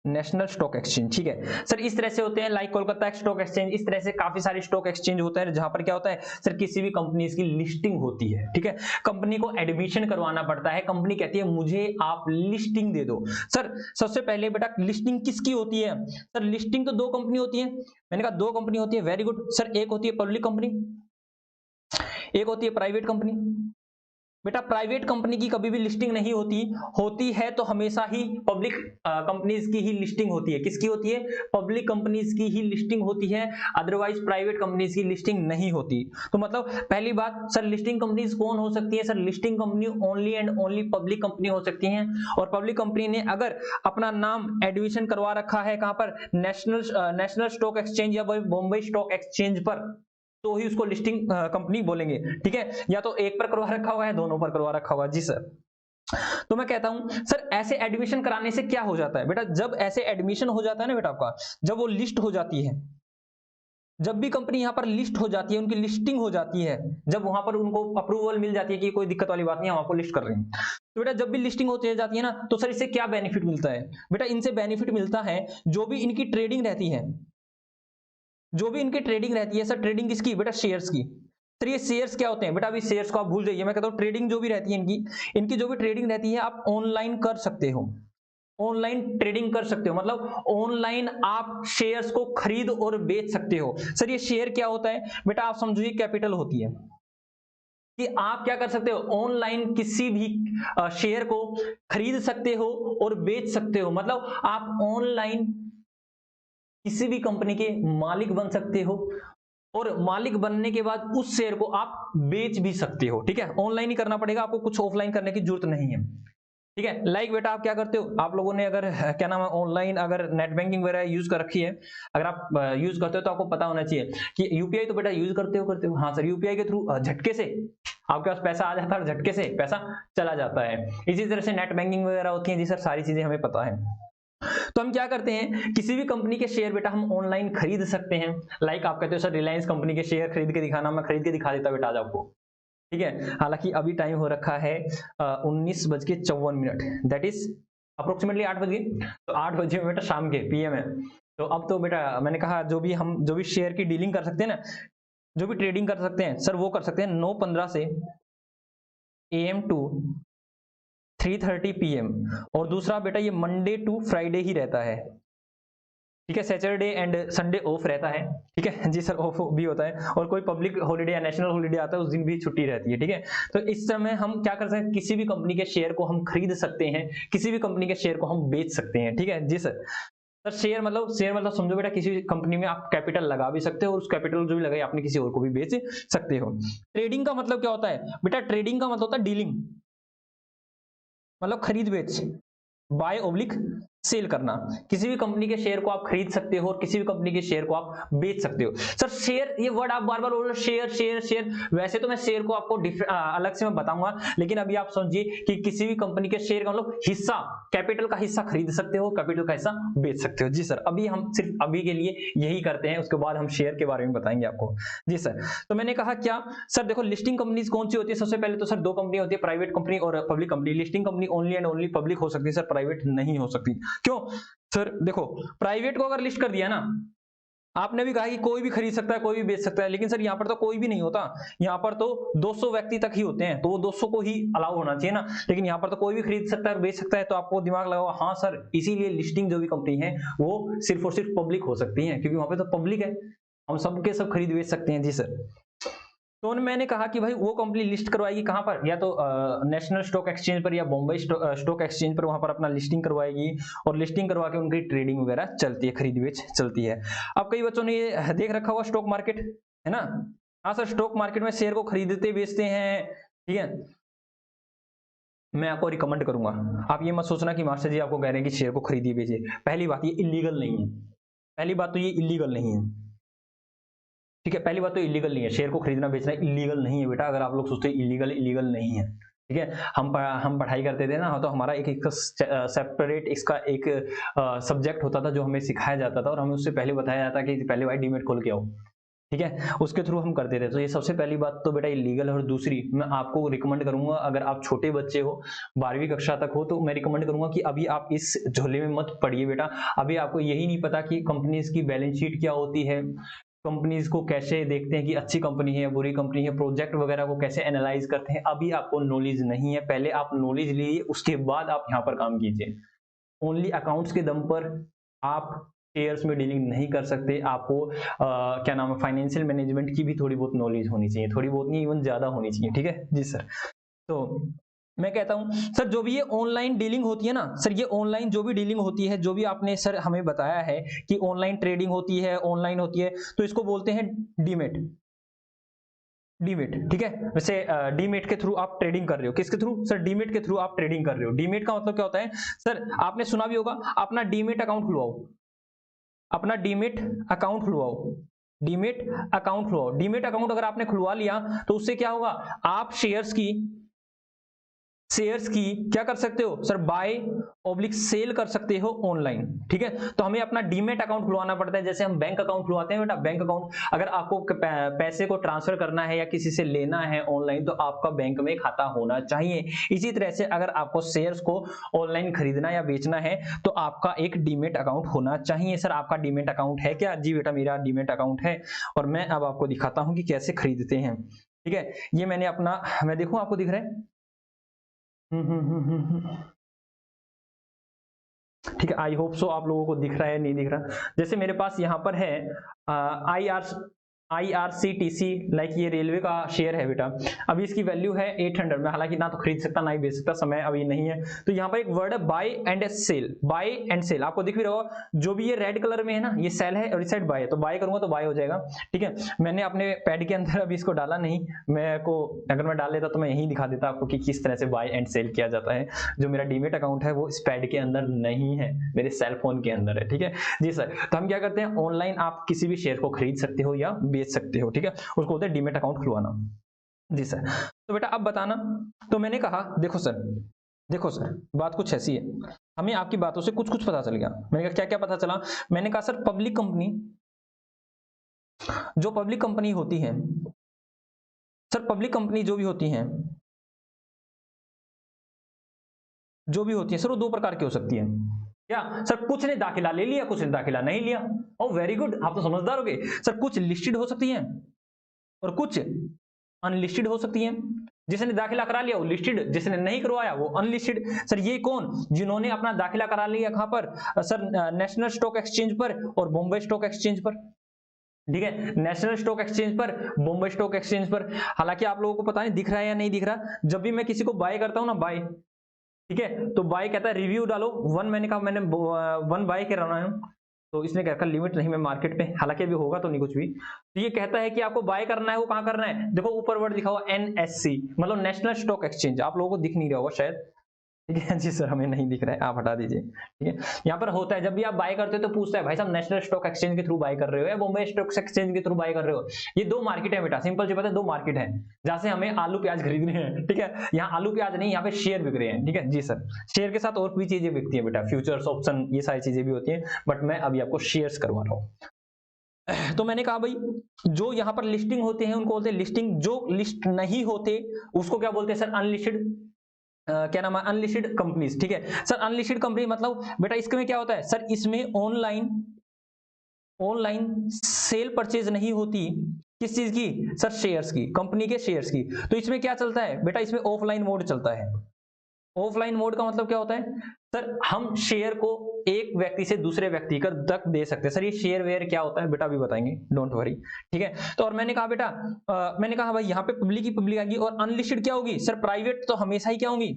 नेशनल स्टॉक एक्सचेंज, ठीक है सर, इस तरह से होते हैं, लाइक कोलकाता स्टॉक एक्सचेंज, इस तरह से काफी सारे स्टॉक एक्सचेंज होते हैं जहां पर क्या होता है सर, किसी भी कंपनी की लिस्टिंग होती है। ठीक है, कंपनी को एडमिशन करवाना पड़ता है, कंपनी कहती है मुझे आप लिस्टिंग दे दो। सर सबसे पहले बेटा लिस्टिंग किसकी होती है? सर लिस्टिंग तो दो कंपनी होती है, मैंने कहा दो कंपनी होती है, वेरी गुड सर। एक होती है पब्लिक कंपनी, एक होती है प्राइवेट कंपनी। बेटा प्राइवेट कंपनी की कभी भी लिस्टिंग नहीं होती, होती है तो हमेशा ही पब्लिक कंपनीज की ही लिस्टिंग होती है। किसकी होती है? पब्लिक कंपनीज की ही लिस्टिंग होती है, अदरवाइज प्राइवेट कंपनीज की लिस्टिंग नहीं होती। तो मतलब पहली बात सर, लिस्टिंग कंपनीज कौन हो सकती है? Sir listing company only and only public company हो सकती है। और पब्लिक कंपनी ने अगर अपना नाम एडमिशन करवा रखा है कहां पर? नेशनल स्टॉक एक्सचेंज या बॉम्बे स्टॉक एक्सचेंज पर, तो ही उसको लिस्टिंग कंपनी बोलेंगे। ठीक है, या तो एक पर करवा रखा हुआ है, दोनों पर करवा रखा हुआ है। जी सर, तो मैं कहता हूं सर ऐसे एडमिशन कराने से क्या हो जाता है बेटा, जब ऐसे एडमिशन हो जाता है ना बेटा आपका, जब वो लिस्ट हो जाती है, जब भी कंपनी यहां पर लिस्ट हो जाती है, उनकी लिस्टिंग हो जाती है, जब वहां पर उनको अप्रूवल मिल जाती है कि कोई दिक्कत वाली बात नहीं, हम आपको लिस्ट कर रहे हैं, तो बेटा जब भी लिस्टिंग होती जाती है ना, तो सर इससे क्या बेनिफिट मिलता है? बेटा इनसे बेनिफिट मिलता है, जो भी इनकी ट्रेडिंग रहती है, जो भी इनकी ट्रेडिंग रहती है सर, ट्रेडिंग किसकी? बेटा शेयर्स की। तो ये शेयर्स क्या होते हैं बेटा, अभी शेयर्स को आप भूल जाइए, मैं कहता हूँ ट्रेडिंग जो भी रहती है इनकी जो भी ट्रेडिंग रहती है आप ऑनलाइन कर सकते हो, ऑनलाइन ट्रेडिंग कर सकते हो, मतलब ऑनलाइन आप शेयर्स को खरीद और बेच सकते हो। सर ये शेयर क्या होता है बेटा, आप समझो ये कैपिटल होती है कि आप क्या कर सकते हो, ऑनलाइन किसी भी शेयर को खरीद सकते हो और बेच सकते हो, मतलब आप ऑनलाइन किसी भी कंपनी के मालिक बन सकते हो और मालिक बनने के बाद उस शेयर को आप बेच भी सकते हो। ठीक है, ऑनलाइन ही करना पड़ेगा आपको, कुछ ऑफलाइन करने की जरूरत नहीं है। ठीक है, लाइक बेटा आप क्या करते हो, आप लोगों ने अगर क्या नाम है ऑनलाइन अगर नेट बैंकिंग वगैरह यूज कर रखी है, अगर आप यूज करते हो तो आपको पता होना चाहिए कि यूपीआई तो बेटा यूज करते हो। हाँ सर, यूपीआई के थ्रू झटके से आपके पास पैसा आ जाता है और झटके से पैसा चला जाता है। इसी तरह से नेट बैंकिंग वगैरह होती है जी सर, सारी चीजें हमें पता है। तो हम क्या करते हैं, किसी भी कंपनी के शेयर बेटा हम ऑनलाइन खरीद सकते हैं। लाइक आप कहते हो सर रिलायंस कंपनी के शेयर खरीद के दिखाना, मैं खरीद के दिखा देता बेटा आज आपको। ठीक है, हालांकि अभी टाइम हो रखा है 19:54, दैट इज अप्रोक्सीमेटली 8 बजे, तो 8 बजे बेटा शाम के पीएम है। तो अब तो बेटा मैंने कहा जो भी शेयर की डीलिंग कर सकते हैं ना, जो भी ट्रेडिंग कर सकते हैं सर, वो कर सकते हैं 9:15 से AM टू 3:30 PM। और दूसरा बेटा ये मंडे टू फ्राइडे ही रहता है। ठीक है, सैटरडे एंड संडे ऑफ रहता है। ठीक है जी सर, ऑफ भी होता है, और कोई पब्लिक हॉलीडे या नेशनल हॉलीडे आता है उस दिन भी छुट्टी रहती है। ठीक है, तो इस समय हम क्या कर सकते हैं, किसी भी कंपनी के शेयर को हम खरीद सकते हैं, किसी भी कंपनी के शेयर को हम बेच सकते हैं। ठीक है जी सर। सर शेयर मतलब समझो बेटा, किसी भी कंपनी में आप कैपिटल लगा भी सकते हो और उस कैपिटल जो भी लगाई आपने किसी और को भी बेच सकते हो। ट्रेडिंग का मतलब क्या होता है बेटा, ट्रेडिंग का मतलब होता है डीलिंग, मतलब खरीद बेच, बाय ओब्लिक सेल करना। किसी भी कंपनी के शेयर को आप खरीद सकते हो और किसी भी कंपनी के शेयर को आप बेच सकते हो। सर शेयर, ये वर्ड आप बार बार बोल रहे हो शेयर शेयर शेयर, वैसे तो मैं शेयर को आपको अलग से मैं बताऊंगा, लेकिन अभी आप समझिए कि किसी भी कंपनी के शेयर का मतलब हिस्सा, कैपिटल का हिस्सा खरीद सकते हो, कैपिटल का हिस्सा बेच सकते हो। जी सर, अभी हम सिर्फ अभी के लिए यही करते हैं, उसके बाद हम शेयर के बारे में बताएंगे आपको। जी सर, तो मैंने कहा क्या सर, देखो लिस्टिंग कंपनीज कौन सी होती है, सबसे पहले तो सर दो कंपनी होती है, प्राइवेट कंपनी और public company. Listing company only and only public हो सकती है सर, प्राइवेट नहीं हो सकती। क्यों सर, देखो प्राइवेट को अगर लिस्ट कर दिया ना, आपने भी कहा कि कोई भी खरीद सकता है, कोई भी बेच सकता है, लेकिन सर यहाँ पर तो कोई भी नहीं होता, यहाँ पर तो 200 व्यक्ति तक ही होते हैं, तो वो 200 को ही अलाउ होना चाहिए ना, लेकिन यहाँ पर तो कोई भी खरीद सकता है और बेच सकता है। तो आपको दिमाग लगाओ, हाँ सर इसीलिए लिस्टिंग जो भी कंपनी है वो सिर्फ और सिर्फ पब्लिक हो सकती है, क्योंकि वहां पे तो पब्लिक है, हम सबके सब खरीद बेच सकते हैं। जी सर, तो मैंने कहा कि भाई वो कंपनी लिस्ट करवाएगी कहां पर, या तो नेशनल स्टॉक एक्सचेंज पर या बॉम्बे स्टॉक एक्सचेंज पर, वहां पर अपना लिस्टिंग करवाएगी और लिस्टिंग करवा के उनकी ट्रेडिंग वगैरह चलती है, खरीद बेच चलती है। अब कई बच्चों ने ये देख रखा हुआ स्टॉक मार्केट, है ना। हाँ सर, स्टॉक मार्केट में शेयर को खरीदते बेचते हैं। ठीक है, मैं आपको रिकमेंड करूंगा, आप ये मत सोचना कि मास्टर जी आपको कह रहे हैं कि शेयर को खरीदिए बेचिए। पहली बात ये इलीगल नहीं है, पहली बात तो ये इलीगल नहीं है। ठीक है, पहली बात तो इलीगल नहीं है, शेयर को खरीदना बेचना इलीगल नहीं है बेटा। अगर आप लोग सोचते हैं इलीगल इलीगल नहीं है। ठीक है, हम पढ़ाई करते थे ना, तो हमारा एक सेपरेट इसका एक सब्जेक्ट होता था जो हमें सिखाया जाता था, और हमें उससे पहले बताया जाता कि पहले भाई डीमेट खोल के आओ। ठीक है, उसके थ्रू हम करते थे। तो ये सबसे पहली बात तो बेटा इलीगल है। और दूसरी, मैं आपको रिकमेंड करूंगा, अगर आप छोटे बच्चे हो 12वीं कक्षा तक हो, तो मैं रिकमेंड करूंगा कि अभी आप इस झोले में मत पड़िए बेटा। अभी आपको यही नहीं पता कि कंपनीज की बैलेंस शीट क्या होती है, कंपनीज को कैसे देखते हैं कि अच्छी कंपनी है या बुरी कंपनी है, प्रोजेक्ट वगैरह को कैसे एनालाइज करते हैं, अभी आपको नॉलेज नहीं है। पहले आप नॉलेज लीजिए, उसके बाद आप यहाँ पर काम कीजिए। ओनली अकाउंट्स के दम पर आप शेयर्स में डीलिंग नहीं कर सकते। आपको क्या नाम है, फाइनेंशियल मैनेजमेंट की भी थोड़ी बहुत नॉलेज होनी चाहिए, थोड़ी बहुत नहीं, इवन ज्यादा होनी चाहिए। ठीक है जी सर, तो मैं कहता हूं सर, जो भी ये ऑनलाइन डीलिंग होती है ना सर, ये ऑनलाइन जो भी डीलिंग होती है, जो भी आपने सर हमें बताया है कि ऑनलाइन ट्रेडिंग होती है, ऑनलाइन होती है, तो इसको बोलते हैं डीमेट। डीमेट, ठीक है। वैसे डीमेट के थ्रू आप ट्रेडिंग कर रहे हो, किसके थ्रू सर, डीमेट के थ्रू आप ट्रेडिंग कर रहे हो। डीमेट का मतलब क्या होता है सर, आपने सुना भी होगा, अपना डीमेट अकाउंट खुलवाओ, अपना डीमेट अकाउंट खुलवाओ, डीमेट अकाउंट खुलवाओ। डीमेट अकाउंट अगर आपने खुलवा लिया तो उससे क्या होगा, आप शेयर्स की क्या कर सकते हो सर, बाय ओब्लिक सेल कर सकते हो ऑनलाइन। ठीक है, तो हमें अपना डीमेट अकाउंट खुलवाना पड़ता है, जैसे हम बैंक अकाउंट खुलवाते हैं बेटा। बैंक अकाउंट अगर आपको पैसे को ट्रांसफर करना है या किसी से लेना है ऑनलाइन, तो आपका बैंक में खाता होना चाहिए। इसी तरह से अगर आपको शेयर्स को ऑनलाइन खरीदना या बेचना है, तो आपका एक डीमेट अकाउंट होना चाहिए। सर आपका डीमेट अकाउंट है क्या? जी बेटा मेरा डीमेट अकाउंट है, और मैं अब आपको दिखाता हूं कि कैसे खरीदते हैं। ठीक है, ये मैंने अपना, मैं देखूं आपको दिख रहा है, ठीक है, आई होप सो आप लोगों को दिख रहा है, नहीं दिख रहा। जैसे मेरे पास यहाँ पर है IRCTC, लाइक ये रेलवे का शेयर है बेटा, अभी इसकी वैल्यू है 800 में, हालांकि ना तो खरीद सकता ना ही बेच सकता, समय अभी नहीं है। तो यहाँ पर एक वर्ड है buy and sell, buy and sell आपको दिख भी रहा होगा, जो भी ये रेड कलर में है ना, ये सेल है और इस साइड बाय है, तो बाय करूंगा तो बाय हो जाएगा। ठीक है, मैंने अपने पैड के अंदर अभी इसको डाला नहीं, मैं को अगर मैं डाल लेता तो मैं यहीं दिखा देता आपको कि किस तरह से बाय एंड सेल किया जाता है। जो मेरा डीमेट अकाउंट है वो इस पैड के अंदर नहीं है, मेरे सेल फोन के अंदर है। ठीक है जी सर, तो हम क्या करते हैं, ऑनलाइन आप किसी भी शेयर को खरीद सकते हो या बेच सकते हो। ठीक है, उसको बोलते हैं डीमेट अकाउंट खुलवाना। जी सर, तो बेटा अब बताना, तो मैंने कहा देखो सर बात कुछ ऐसी है, हमें आपकी बातों से कुछ कुछ पता चल गया। मैंने कहा क्या क्या पता चला, मैंने कहा सर पब्लिक कंपनी, जो पब्लिक कंपनी होती है सर, पब्लिक कंपनी जो भी होती हैं सर, वो दो प्रकार की हो सकती है। क्या सर, कुछ ने दाखिला ले लिया, कुछ ने दाखिला नहीं लिया। ओ वेरी गुड, आप तो समझदार हो गए सर। कुछ लिस्टेड हो सकती हैं और कुछ अनलिस्टेड हो सकती हैं। जिसने दाखिला करा लिया वो लिस्टेड, जिसने नहीं करवाया वो अनलिस्टेड। सर ये कौन, जिन्होंने अपना दाखिला करा लिया कहां पर सर, नेशनल स्टॉक एक्सचेंज पर और बॉम्बे स्टॉक एक्सचेंज पर। ठीक है, नेशनल स्टॉक एक्सचेंज पर, बॉम्बे स्टॉक एक्सचेंज पर। हालांकि आप लोगों को पता नहीं दिख रहा है या नहीं दिख रहा, जब भी मैं किसी को बाय करता हूं ना, बाय, ठीक है, तो बाय कहता है रिव्यू डालो 1, मैंने कहा मैंने 1 बाय कराना है, तो इसने क्या कहा लिमिट नहीं मैं मार्केट पे, हालांकि अभी होगा तो नहीं कुछ भी। तो ये कहता है कि आपको बाय करना है, वो कहां करना है, देखो ऊपर वर्ड दिखा हुआ NSC, मतलब नेशनल स्टॉक एक्सचेंज, आप लोगों को दिख नहीं रहा होगा शायद। ठीक है जी सर, हमें नहीं दिख रहा है, आप हटा दीजिए। ठीक है, यहाँ पर होता है जब भी आप बाय करते हो तो पूछता है भाई साहब नेशनल स्टॉक एक्सचेंज के थ्रू बाय कर रहे हो या बॉम्बे स्टॉक एक्सचेंज के थ्रू बाय कर रहे हो। ये दो मार्केट है बेटा, सिंपल सी बात है, दो मार्केट है जहां से हमें आलू प्याज खरीदने हैं। ठीक है, यहाँ आलू प्याज नहीं, यहाँ पे शेयर बिक रहे हैं। ठीक है जी सर, शेयर के साथ और भी चीजें बिकती है बेटा, फ्यूचर्स, ऑप्शन, ये सारी चीजें भी होती है, बट मैं अभी आपको शेयर्स करवा रहा हूँ। तो मैंने कहा भाई जो यहाँ पर लिस्टिंग होते हैं उनको बोलते हैं लिस्टिंग, जो लिस्ट नहीं होते उसको क्या बोलते हैं सर, अनलिस्टेड। क्या नाम है, अनलिस्टेड कंपनीज। ठीक है सर, अनलिस्टेड कंपनी मतलब बेटा इसमें क्या होता है सर, इसमें ऑनलाइन सेल परचेज नहीं होती, किस चीज की सर, शेयर्स की, कंपनी के शेयर्स की। तो इसमें क्या चलता है बेटा, इसमें ऑफलाइन मोड चलता है। ऑफलाइन मोड का मतलब क्या होता है सर, हम शेयर को एक व्यक्ति से दूसरे व्यक्ति तक दे सकते हैं। सर ये शेयर वेयर क्या होता है बेटा अभी बताएंगे, डोंट वरी। ठीक है, तो और मैंने कहा बेटा मैंने कहा भाई यहाँ पे पब्लिक ही पब्लिक आएगी, और अनलिस्टेड क्या होगी सर, प्राइवेट तो हमेशा ही क्या होंगी,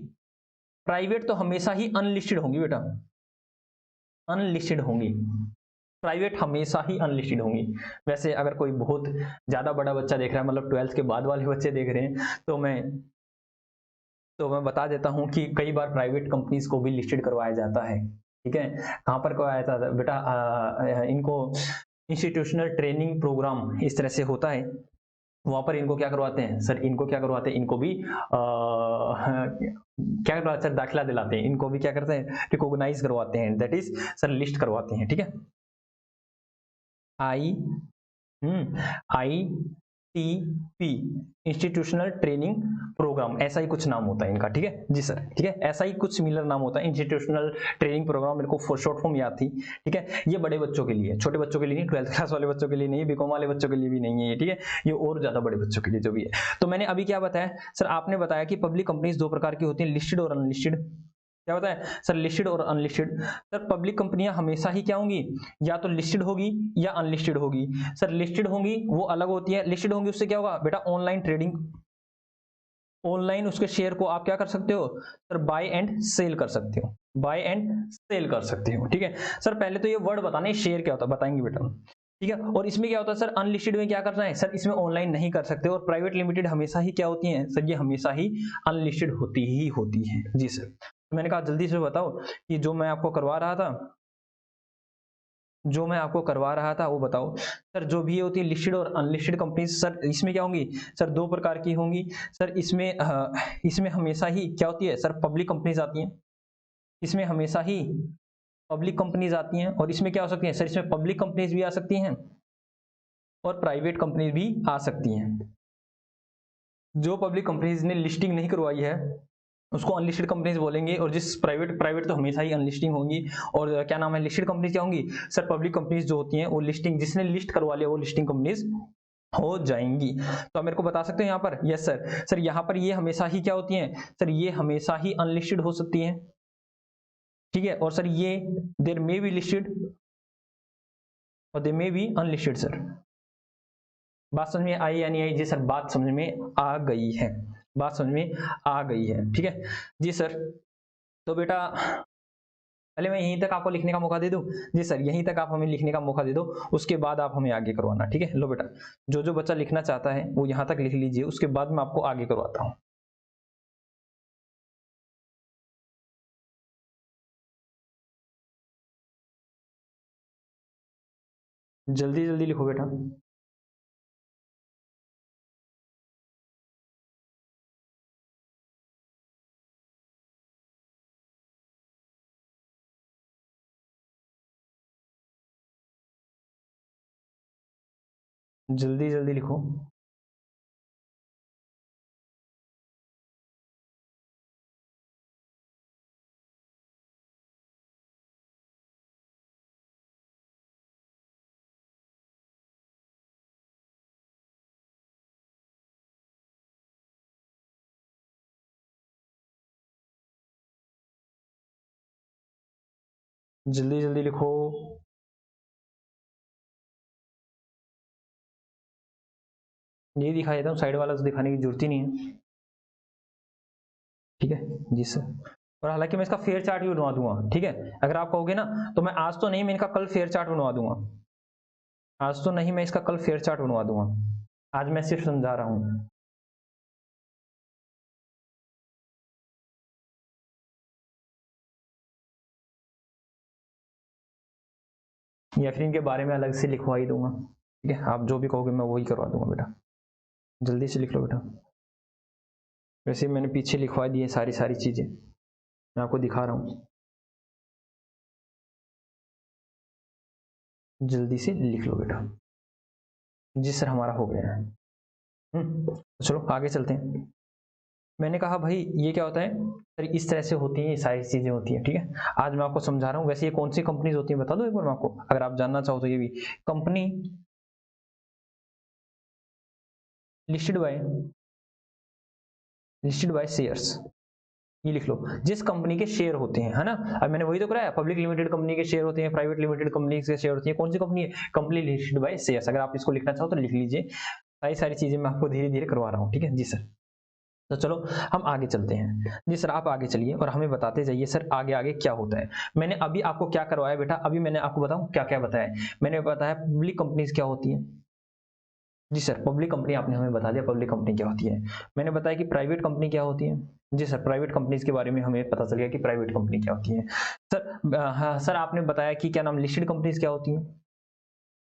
प्राइवेट तो हमेशा ही अनलिस्टेड होंगी बेटा, अनलिस्टेड होंगी, प्राइवेट हमेशा ही अनलिस्टेड होंगी। वैसे अगर कोई बहुत ज्यादा बड़ा बच्चा देख रहा है, मतलब 12th के बाद वाले बच्चे देख रहे हैं, तो मैं बता देता हूं कि कई बार प्राइवेट कंपनीज को भी लिस्टेड करवाया जाता है। ठीक है, कहां पर करवाया जाता है बेटा, इनको इंस्टीट्यूशनल ट्रेनिंग प्रोग्राम इस तरह से होता है, वहां पर इनको क्या करवाते हैं सर, इनको क्या करवाते हैं, इनको भी क्या करवाते हैं सर, दाखिला दिलाते हैं, इनको भी क्या करते हैं, रिकॉग्नाइज करवाते हैं, दैट इज सर लिस्ट करवाते हैं। ठीक है, ITP इंस्टीट्यूशनल ट्रेनिंग प्रोग्राम, ऐसा ही कुछ नाम होता है इनका। ठीक है जी सर, ठीक है, ऐसा ही कुछ सिमिलर नाम होता है, इंस्टीट्यूशनल ट्रेनिंग प्रोग्राम, मेरे को शॉर्ट फॉर्म याद थी। ठीक है, ये बड़े बच्चों के लिए, छोटे बच्चों के लिए नहीं, 12th क्लास वाले बच्चों के लिए नहीं, बीकॉम वाले बच्चों के लिए भी नहीं है ये। ठीक है, ये और ज्यादा बड़े बच्चों के लिए जो भी है। तो मैंने अभी क्या बताया सर, आपने बताया कि पब्लिक कंपनीज दो प्रकार की होती है, लिस्टेड और अनलिस्टेड। क्या होता है सर, लिस्टेड और अनलिस्टेड। सर पब्लिक कंपनियां हमेशा ही क्या होंगी, या तो लिस्टेड होगी या अनलिस्टेड होगी। सर लिस्टेड होंगी वो अलग होती है, लिस्टेड होंगी उससे क्या होगा बेटा, ऑनलाइन ट्रेडिंग, ऑनलाइन उसके शेयर को आप क्या कर सकते हो सर, बाय एंड सेल कर सकते हो, बाय एंड सेल कर सकते हो। ठीक है सर, पहले तो ये वर्ड बताना है शेयर क्या होता है, बताएंगे बेटा। ठीक है, और इसमें क्या होता है सर, अनलिस्टेड में क्या करना है सर, इसमें ऑनलाइन नहीं कर सकते, और प्राइवेट लिमिटेड हमेशा ही क्या होती है सर, ये हमेशा ही अनलिस्टेड होती है। जी सर, तो मैंने कहा जल्दी से बताओ कि जो मैं आपको करवा रहा था वो बताओ सर। जो भी होती है लिस्टेड और अनलिस्टेड कंपनी सर, इसमें क्या होंगी सर, दो प्रकार की होंगी सर। इसमें हमेशा ही क्या होती है सर, पब्लिक कंपनीज आती हैं, इसमें हमेशा ही पब्लिक कंपनीज आती हैं। और इसमें क्या हो सकती है सर, इसमें पब्लिक कंपनीज भी आ सकती हैं और प्राइवेट कंपनीज भी आ सकती हैं। जो पब्लिक कंपनीज ने लिस्टिंग नहीं करवाई है उसको अनलिस्टेड कंपनीज बोलेंगे, और जिस प्राइवेट तो हमेशा ही अनलिस्टिंग होंगी। और क्या नाम है, लिस्टेड कंपनीज क्या होंगी सर, पब्लिक कंपनीज जो होती हैं वो लिस्टिंग, जिसने लिस्ट करवा लिया वो लिस्टिंग कंपनीज हो जाएंगी। तो आप मेरे को बता सकते हो यहाँ पर? Yes sir. सर यहाँ पर ये हमेशा ही क्या होती हैं? सर ये हमेशा ही अनलिस्टेड हो सकती हैं, ठीक है। और सर ये देयर मे बी लिस्टेड और दे मे बी अनलिस्टेड सर। बात समझ में आई या नहीं आई? जी सर बात समझ में आ गई है, बात समझ में आ गई है, ठीक है जी सर। तो बेटा पहले मैं यहीं तक आपको लिखने का मौका दे दूं? जी सर यहीं तक आप हमें लिखने का मौका दे दो, उसके बाद आप हमें आगे करवाना, ठीक है। लो बेटा जो जो बच्चा लिखना चाहता है वो यहाँ तक लिख लीजिए, उसके बाद मैं आपको आगे करवाता हूँ। जल्दी जल्दी लिखो बेटा। जल्दी जल्दी लिखो। जल्दी जल्दी लिखो। ये दिखा देता हूँ, साइड वाला तो दिखाने की जरूरत ही नहीं है, ठीक है जी सर। और हालांकि मैं इसका फेयर चार्ट भी बनवा दूंगा, ठीक है। अगर आप कहोगे ना तो मैं आज तो नहीं, मैं इनका कल फेयर चार्ट बनवा दूंगा। आज तो नहीं, मैं इसका कल फेयर चार्ट बनवा दूंगा, आज मैं सिर्फ समझा रहा हूँ। या फिर इनके बारे में अलग से लिखवा ही दूंगा, ठीक है। आप जो भी कहोगे मैं वही करवा दूंगा बेटा। जल्दी से लिख लो बेटा। वैसे मैंने पीछे लिखवा दी है सारी सारी चीजें, मैं आपको दिखा रहा हूँ। जल्दी से लिख लो बेटा। जी सर हमारा हो गया है। चलो आगे चलते हैं। मैंने कहा भाई ये क्या होता है सर, इस तरह से होती है, ये सारी चीजें होती है, ठीक है। आज मैं आपको समझा रहा हूँ। वैसे ये कौन सी कंपनीज होती है बता दो एक बार मैं आपको, अगर आप जानना चाहो तो। ये भी कंपनी लिस्टेड बाय शेयर्स, ये लिख लो। जिस कंपनी के शेयर होते हैं, है ना। अब मैंने वही तो कराया, पब्लिक लिमिटेड कंपनी के शेयर होते हैं, प्राइवेट लिमिटेड कंपनी के शेयर होते हैं। कौन सी कंपनी है? Company listed by shares. अगर आप इसको लिखना चाहो तो लिख लीजिए। सारी सारी चीजें मैं आपको धीरे धीरे करवा रहा हूँ, ठीक है जी सर। तो चलो हम आगे चलते हैं। जी सर आप आगे चलिए और हमें बताते जाइए सर आगे आगे क्या होता है। मैंने अभी आपको क्या करवाया बेटा? अभी मैंने आपको बताऊं क्या क्या बताया। मैंने बताया पब्लिक कंपनीज क्या होती है। जी सर पब्लिक कंपनी आपने हमें बता दिया, पब्लिक कंपनी क्या होती है। मैंने बताया कि प्राइवेट कंपनी क्या होती है। जी सर प्राइवेट कंपनीज के बारे में हमें पता चल गया कि प्राइवेट कंपनी क्या होती है। सर हाँ सर आपने बताया कि क्या नाम, लिस्टेड कंपनीज क्या होती हैं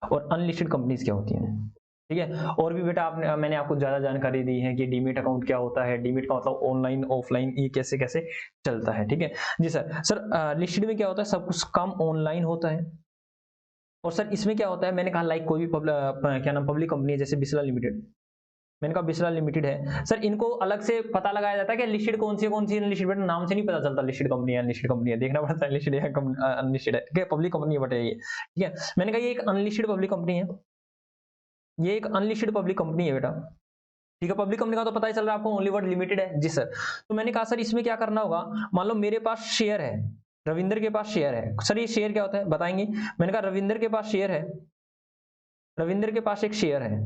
और अनलिस्टेड कंपनीज क्या होती हैं, ठीक है। और भी बेटा आपने, मैंने आपको ज्यादा जानकारी दी है कि डीमेट अकाउंट क्या होता है। डीमेट का मतलब ऑनलाइन ऑफलाइन, ये कैसे कैसे चलता है, ठीक है जी सर। सर लिस्टेड में क्या होता है, सब कुछ काम ऑनलाइन होता है। और सर इसमें क्या होता है, मैंने कहा लाइक कोई भी क्या नाम पब्लिक कंपनी है, जैसे बिस्ला लिमिटेड। मैंने कहा बिस्ला लिमिटेड है सर, इनको अलग से पता लगाया जाता है कि लिस्टेड कौन सी अनलिस्टेड, बट नाम से नहीं पता चलता लिस्टेड कंपनी है अनलिस्टेड कंपनी है, देखना पड़ता है लिस्टेड है अनलिस्टेड है, ठीक है। पब्लिक कंपनी है बट ये, ठीक है। मैंने कहा ये एक अनलिस्टेड पब्लिक कंपनी है, ये एक अनलिस्टेड पब्लिक कंपनी है बेटा, ठीक है। पब्लिक कंपनी का तो पता ही चल रहा है आपको, ओनली वर्ड लिमिटेड है जी सर। तो मैंने कहा सर इसमें क्या करना होगा, मान लो मेरे पास शेयर है, रविंदर के पास शेयर है। सर ये शेयर क्या होता है बताएंगे? मैंने कहा रविंदर के पास शेयर है, रविंदर के पास एक शेयर है,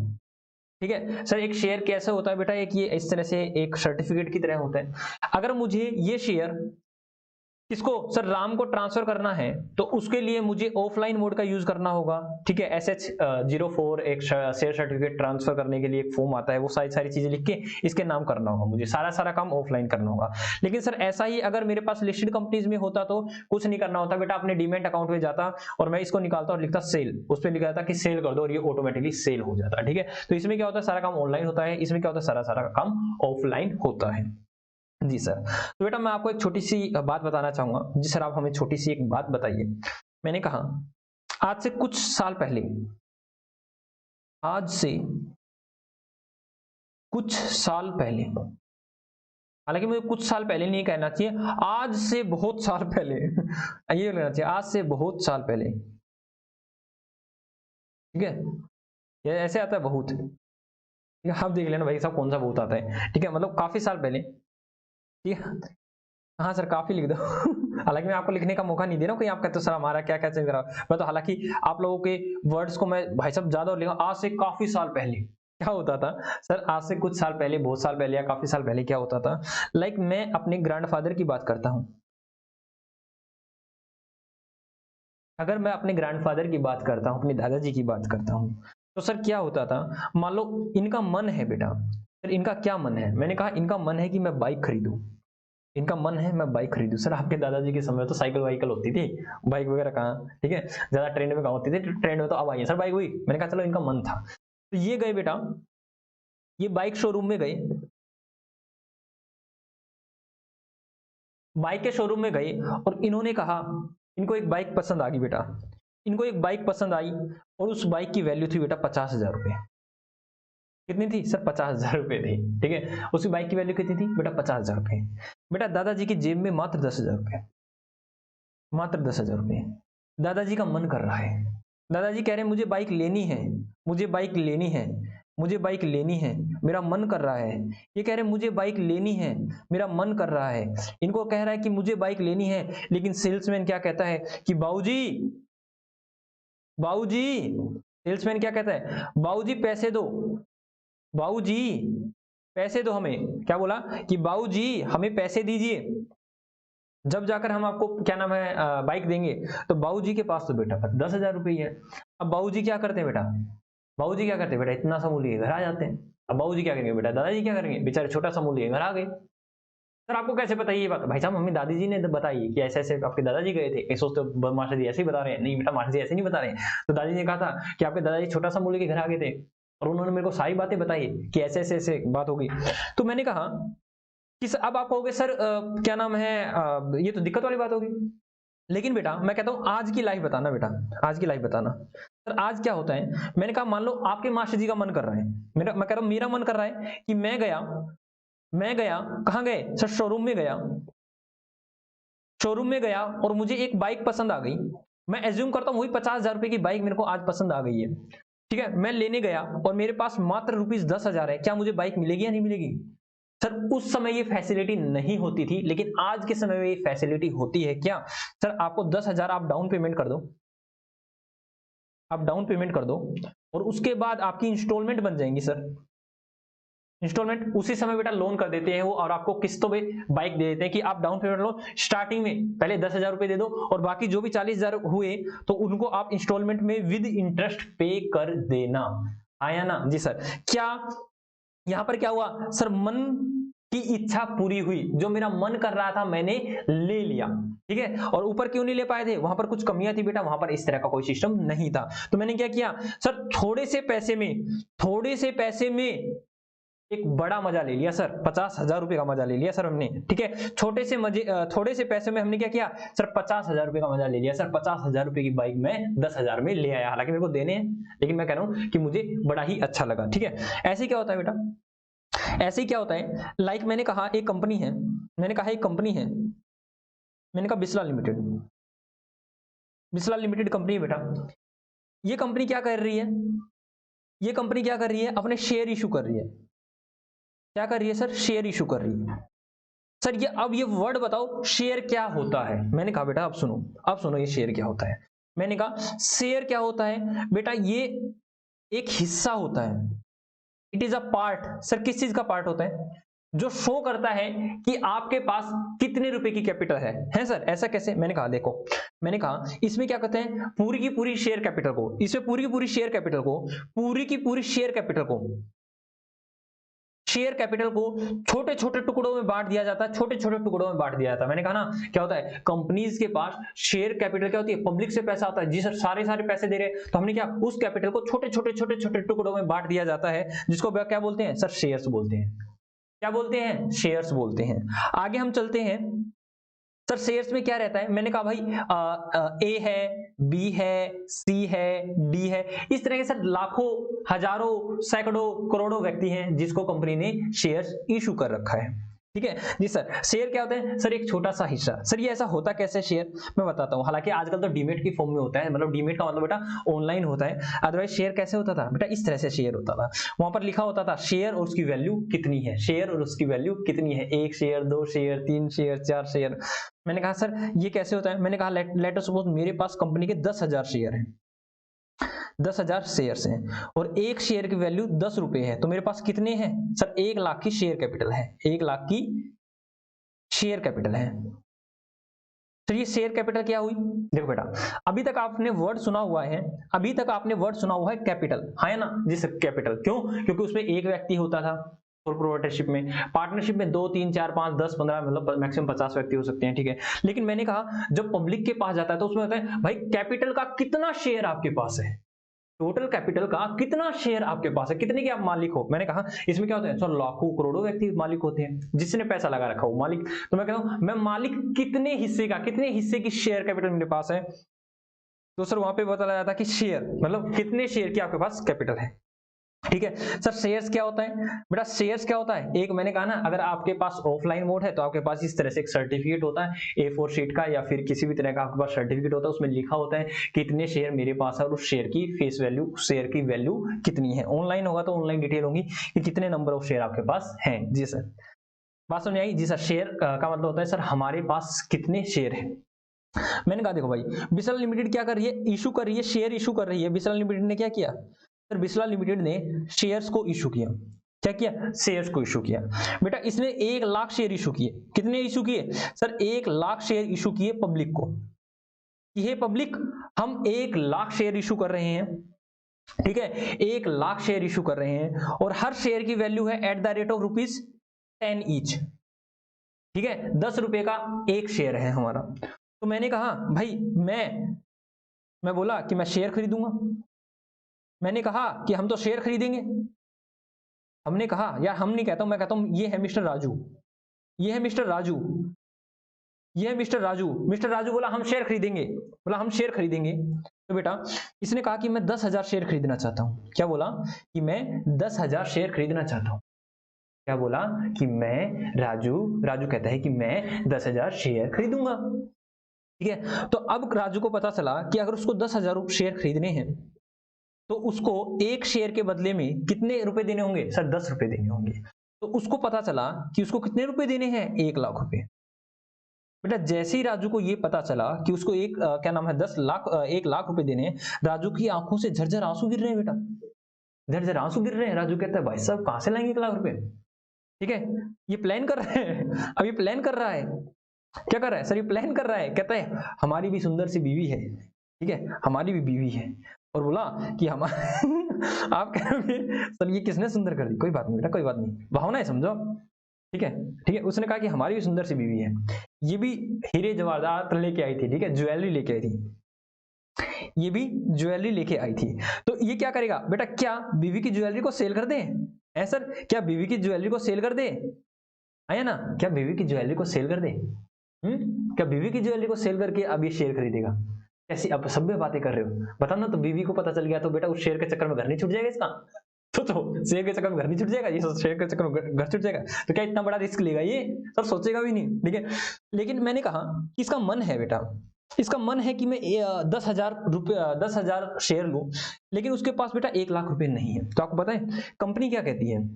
ठीक है। सर एक शेयर कैसे होता है बेटा, एक ये इस तरह से एक सर्टिफिकेट की तरह होता है। अगर मुझे ये शेयर किसको, सर राम को ट्रांसफर करना है, तो उसके लिए मुझे ऑफलाइन मोड का यूज करना होगा, ठीक है। SH04 एक शेयर सर्टिफिकेट ट्रांसफर करने के लिए एक फॉर्म आता है, वो सारी सारी चीजें लिख के इसके नाम करना होगा मुझे, सारा सारा काम ऑफलाइन करना होगा। लेकिन सर ऐसा ही अगर मेरे पास लिस्टेड कंपनीज में होता तो कुछ नहीं करना होता बेटा, अपने डीमेट अकाउंट में जाता और मैं इसको निकालता और लिखता सेल, उस पर लिखा जाता कि सेल कर दो और ये ऑटोमेटिकली सेल हो जाता है, ठीक है। तो इसमें क्या होता है, सारा काम ऑनलाइन होता है, इसमें क्या होता है, सारा सारा काम ऑफलाइन होता है जी सर। तो बेटा मैं आपको एक छोटी सी बात बताना चाहूंगा। जी सर आप हमें छोटी सी एक बात बताइए। मैंने कहा आज से कुछ साल पहले, आज से कुछ साल पहले, हालांकि मुझे कुछ साल पहले नहीं कहना चाहिए, आज से बहुत साल पहले ये लेना चाहिए, आज से बहुत साल पहले, ठीक है। ये ऐसे आता है बहुत, आप देख लेना भाई साहब कौन सा भूत आता है, ठीक है, मतलब काफी साल पहले, ठीक है। हाँ सर काफी लिख दो हालांकि मैं आपको लिखने का मौका नहीं दे रहा हूँ, कहीं आप कहते हो सर हमारा क्या क्या चेंज करा, मैं तो हालांकि आप लोगों के वर्ड्स को मैं भाई साहब ज्यादा और लिखा, आज से काफी साल पहले क्या होता था सर, आज से कुछ साल पहले, बहुत साल पहले या काफी साल पहले क्या होता था, लाइक मैं अपने ग्रैंडफादर की बात करता हूँ, अगर मैं अपने ग्रैंडफादर की बात करता हूँ, अपने दादाजी की बात करता हूँ, तो सर क्या होता था, मान लो इनका मन है बेटा, सर इनका क्या मन है, मैंने कहा इनका मन है कि मैं बाइक खरीदूं, इनका मन है मैं बाइक खरीदूं। सर आपके दादाजी के समय तो साइकिल वाइकल होती थी, बाइक वगैरह कहाँ, ठीक है, ज्यादा ट्रेंड में कहाँ होती थी, ट्रेंड में तो अब आई है सर बाइक हुई। मैंने कहा चलो इनका मन था, तो ये गए बेटा, ये बाइक शोरूम में गए, बाइक के शोरूम में गए और इन्होंने कहा, इनको एक बाइक पसंद आ गई बेटा, इनको एक बाइक पसंद आई और उस बाइक की वैल्यू थी बेटा 50,000 रुपए। कितनी थी सर, 50,000 रुपए थी, ठीक है, उसी बाइक की वैल्यू कितनी थी बेटा, 50,000 रुपए। बेटा दादाजी की जेब में मात्र 10,000 रुपए, मात्र 10,000 रुपए। दादाजी का मन कर रहा है, दादाजी कह रहे हैं मुझे बाइक लेनी है, मुझे बाइक लेनी है, मुझे बाइक लेनी है, मेरा मन कर रहा है। ये कह रहे हैं मुझे बाइक लेनी है, मेरा मन कर रहा है। इनको कह रहा है कि मुझे बाइक लेनी है, लेकिन सेल्समैन क्या कहता है कि बाबूजी, बाबूजी, सेल्समैन क्या कहता है, बाबूजी पैसे दो, बाबूजी पैसे दो हमें, क्या बोला कि बाबूजी हमें पैसे दीजिए, जब जाकर हम आपको क्या नाम है बाइक देंगे। तो बाबूजी के पास तो बेटा 10,000 रुपये ही है। अब बाबूजी क्या करते हैं बेटा, बाबूजी क्या करते हैं बेटा, इतना सा मूल्य घर आ जाते हैं। अब बाबूजी क्या करेंगे बेटा, दादाजी क्या करेंगे, बेचारे छोटा सा मूल्य घर आ गए। सर आपको कैसे पता ये बात, भाई साहब मम्मी दादी जी ने तो बताई कि ऐसे ऐसे आपके दादाजी गए थे, कहीं सोचते हो मास्टर जी ऐसे ही बता रहे हैं, नहीं बेटा मास्टर जी ऐसे नहीं बता रहे हैं। तो दादी ने कहा था कि आपके दादाजी छोटा सा मूल्य के घर आ गए थे और उन्होंने मेरे को सारी बातें बताई कि ऐसे ऐसे ऐसे बात होगी। तो मैंने कहा कि अब आप कहोगे सर क्या नाम है ये तो दिक्कत वाली बात होगी, लेकिन बेटा मैं कहता हूं आज की लाइफ बताना बेटा, आज की लाइफ बताना। सर आज क्या होता है, मैंने कहा मान लो आपके मास्टर जी का मन कर रहा है, मेरा मैं कह रहा हूं मेरा मन कर रहा है कि मैं गया कहां गए सर, शोरूम में गया, शोरूम में गया और मुझे एक बाइक पसंद आ गई। मैं एज्यूम करता हूं वही 50,000 रुपए की बाइक मेरे को आज पसंद आ गई है, ठीक है, मैं लेने गया और मेरे पास मात्र ₹10,000 है, क्या मुझे बाइक मिलेगी या नहीं मिलेगी। सर उस समय ये फैसिलिटी नहीं होती थी, लेकिन आज के समय में ये फैसिलिटी होती है। क्या सर, आपको 10,000 आप डाउन पेमेंट कर दो, आप डाउन पेमेंट कर दो और उसके बाद आपकी इंस्टॉलमेंट बन जाएंगी सर, इंस्टॉलमेंट उसी समय बेटा लोन कर देते हैं वो, और आपको किस्तों पे बाइक दे देते हैं कि आप डाउन पेमेंट लो, स्टार्टिंग में पहले 10,000 रुपए दे दो और बाकी जो भी 40,000 हुए तो उनको आप इंस्टॉलमेंट में विद इंटरेस्ट पे कर देना। आया ना जी सर। क्या यहां पर क्या हुआ सर, मन की इच्छा पूरी हुई, जो मेरा मन कर रहा था मैंने ले लिया, ठीक है। और ऊपर क्यों नहीं ले पाए थे, वहां पर कुछ कमियां थी बेटा, वहां पर इस तरह का कोई सिस्टम नहीं था। तो मैंने क्या किया सर, थोड़े से पैसे में, थोड़े से पैसे में एक बड़ा मजा ले लिया सर, 50,000 रुपए का मजा ले लिया सर हमने, ठीक है। छोटे से मजे, थोड़े से पैसे में हमने क्या किया सर, 50,000 रुपए का मजा ले लिया सर। 50,000 रुपए की बाइक में 10,000 में ले आया, हालांकि मेरे को देने हैं, लेकिन मैं कह रहा हूं कि मुझे बड़ा ही अच्छा लगा, ठीक है। ऐसे क्या होता है बेटा, ऐसे ही क्या होता है, लाइक मैंने कहा एक कंपनी है, मैंने कहा एक कंपनी है, मैंने कहा Bisla limited, Bisla limited company है बेटा। ये कंपनी क्या कर रही है, ये कंपनी क्या कर रही है, अपने शेयर इशू कर रही है। क्या कर रही है सर, शेयर इशू कर रही है। सर ये अब ये वर्ड बताओ शेयर क्या होता है। मैंने कहा बेटा अब सुनो, अब सुनो ये शेयर क्या होता है। मैंने कहा शेयर क्या होता है बेटा, ये एक हिस्सा होता है, it is a part. Sir किस चीज का पार्ट होता है, जो शो करता है कि आपके पास कितने रुपए की कैपिटल है सर। ऐसा कैसे, मैंने कहा देखो, मैंने कहा इसमें क्या कहते हैं, पूरी की पूरी शेयर कैपिटल को, इसमें पूरी की पूरी शेयर कैपिटल को, पूरी की पूरी शेयर कैपिटल को, शेयर कैपिटल को छोटे छोटे टुकड़ों में बांट दिया जाता है, छोटे छोटे टुकड़ों में बांट दिया जाता है। मैंने कहा ना क्या होता है, कंपनीज के पास शेयर कैपिटल क्या होती है, पब्लिक से पैसा आता है जी सर, सारे सारे पैसे दे रहे हैं, तो हमने क्या उस कैपिटल को छोटे छोटे छोटे छोटे टुकड़ों में बांट दिया जाता है, जिसको क्या बोलते हैं सर, शेयर्स बोलते हैं। क्या बोलते हैं, शेयर्स बोलते हैं। आगे हम चलते हैं सर, शेयर्स में क्या रहता है। मैंने कहा भाई ए है, बी है, सी है, डी है, इस तरह के सर लाखों, हजारों, सैकड़ों, करोड़ों व्यक्ति हैं जिसको कंपनी ने शेयर्स इशू कर रखा है। ठीक है जी सर। शेयर क्या होता है सर? एक छोटा सा हिस्सा। सर ये ऐसा होता कैसे शेयर? मैं बताता हूँ। हालांकि आजकल तो डीमेट की फॉर्म में होता है, मतलब डीमेट का मतलब बेटा ऑनलाइन होता है। अदरवाइज शेयर कैसे होता था बेटा? इस तरह से शेयर होता था। वहां पर लिखा होता था शेयर और उसकी वैल्यू कितनी है, शेयर और उसकी वैल्यू कितनी है, 1 शेयर, 2 शेयर, 3 शेयर, 4 शेयर। मैंने कहा सर ये कैसे होता है? मैंने कहा लेट अस सपोज मेरे पास कंपनी के 10,000 शेयर हैं, 10,000 शेयर्स हैं और एक शेयर की वैल्यू 10 रुपए है, तो मेरे पास कितने हैं सर? 1 लाख की शेयर कैपिटल है, 1 लाख की शेयर कैपिटल है। तो ये शेयर कैपिटल क्या हुई? देखो बेटा, अभी तक आपने वर्ड सुना हुआ है, अभी तक आपने वर्ड सुना हुआ है कैपिटल, है ना जी सर? कैपिटल क्यों? क्योंकि उसमें एक व्यक्ति होता था सोल प्रोप्राइटरशिप में। पार्टनरशिप में 2 3 4 5 10 15 मतलब मैक्सिमम 50 व्यक्ति हो सकते हैं, ठीक है। लेकिन मैंने कहा जब पब्लिक के पास जाता है तो उसमें होता है भाई कैपिटल का कितना शेयर आपके पास है, टोटल कैपिटल का कितना शेयर आपके पास है, कितने के आप मालिक हो। मैंने कहा इसमें क्या होता है सर? लाखों करोड़ों व्यक्ति मालिक होते हैं, जिसने पैसा लगा रखा हो मालिक। तो मैं कहता हूं मैं मालिक कितने हिस्से का, कितने हिस्से की शेयर कैपिटल मेरे पास है। तो सर वहां पे बताया जाता है कि शेयर मतलब कितने शेयर की आपके पास कैपिटल है, ठीक है। सर शेयर्स क्या होता है बेटा? शेयर्स क्या होता है? एक मैंने कहा ना, अगर आपके पास ऑफलाइन मोड है तो आपके पास इस तरह से एक सर्टिफिकेट होता है A4 शीट का या फिर किसी भी तरह का आपके पास सर्टिफिकेट होता है, उसमें लिखा होता है कितने शेयर मेरे पास है और उस शेयर की फेस वैल्यू, शेयर की वैल्यू कितनी है। ऑनलाइन होगा तो ऑनलाइन डिटेल होगी कि कितने नंबर ऑफ शेयर आपके पास है। जी सर, बात समझ आई? जी सर, शेयर का मतलब होता है सर हमारे पास कितने शेयर है। मैंने कहा देखो भाई, बिसला लिमिटेड क्या कर रही है? इशू कर रही है, शेयर इशू कर रही है। बिसला लिमिटेड ने क्या किया सर? बिसला लिमिटेड ने शेयर्स को इशू किया। क्या किया? शेयर्स को इशू किया। बेटा इसने 1 लाख शेयर इशू किए। कितने इशू किए सर? 1 लाख शेयर इशू किए पब्लिक को। ये पब्लिक, हम 1 लाख शेयर इशू कर रहे हैं, ठीक है। 1 लाख शेयर इशू कर रहे हैं और हर शेयर की वैल्यू है at the rate of ₹10 each, ठीक है। 10 रुपए का एक शेयर है हमारा। तो मैंने कहा भाई मैं बोला कि मैं शेयर खरीदूंगा। मैंने कहा कि हम तो शेयर खरीदेंगे। हमने कहा यार, हम नहीं कहता हूं, मैं कहता हूं ये है मिस्टर राजू, ये है मिस्टर राजू, ये है मिस्टर राजू। मिस्टर राजू बोला हम शेयर खरीदेंगे, बोला हम शेयर खरीदेंगे। तो बेटा इसने कहा कि मैं 10,000 शेयर खरीदना चाहता हूं। क्या बोला? कि मैं 10,000 शेयर खरीदना चाहता हूं। क्या बोला? कि मैं राजू कहता है कि मैं 10,000 शेयर खरीदूंगा, ठीक है। तो अब राजू को पता चला कि अगर उसको 10,000 शेयर खरीदने हैं तो उसको एक शेयर के बदले में कितने रुपए देने होंगे सर? 10 रुपए देने होंगे। तो उसको पता चला कि उसको कितने रुपए देने हैं? 1 लाख रुपए। बेटा जैसे ही राजू को ये पता चला कि उसको क्या नाम है 1 लाख रुपए देने हैं, राजू की आंखों से झरझर आंसू गिर रहे हैं। बेटा झरझर आंसू गिर रहे हैं। राजू कहता है भाई साहब कहां से लाएंगे 1 लाख रुपए, ठीक है। ये प्लान कर रहे हैं, अब ये प्लान कर रहा है। क्या कर रहा है सर? ये प्लान कर रहा है। कहता है हमारी भी सुंदर सी बीवी है, ठीक है, हमारी भी बीवी है। और बोला कि हमारे आप कह रहे हैं सर ये किसने सुंदर कर दी? कोई बात नहीं बेटा, कोई बात नहीं, भावना है समझो, ठीक है। ठीक है, उसने कहा कि हमारी भी सुंदर सी बीवी है, ये भी हीरे जवाहरात लेके आई थी, ठीक है, ज्वेलरी लेके आई थी, ये भी ज्वेलरी लेके आई थी। तो ये क्या करेगा बेटा? क्या बीवी की ज्वेलरी को सेल कर दे? है सर, क्या बीवी की ज्वेलरी को सेल कर दे? आया ना? क्या बीवी की ज्वेलरी को सेल कर दे? क्या बीवी की ज्वेलरी को सेल करके अब ये शेयर खरीदेगा? ऐसी अब सभ्य बातें कर रहे हो, बताओ ना। तो बीवी को पता चल गया तो बेटा उस शेयर के चक्कर में घर नहीं छूट जाएगा इसका? तो शेयर के चक्कर में घर नहीं छूट जाएगा, ये शेयर के चक्कर में घर छूट जाएगा। तो क्या इतना बड़ा रिस्क लेगा ये? सर सोचेगा भी नहीं, ठीक है। लेकिन मैंने कहा कि इसका मन है बेटा, इसका मन है कि मैं 10,000 शेयर लूं, लेकिन उसके पास बेटा 1 लाख रुपए नहीं है। तो आपको पता है कंपनी क्या कहती है?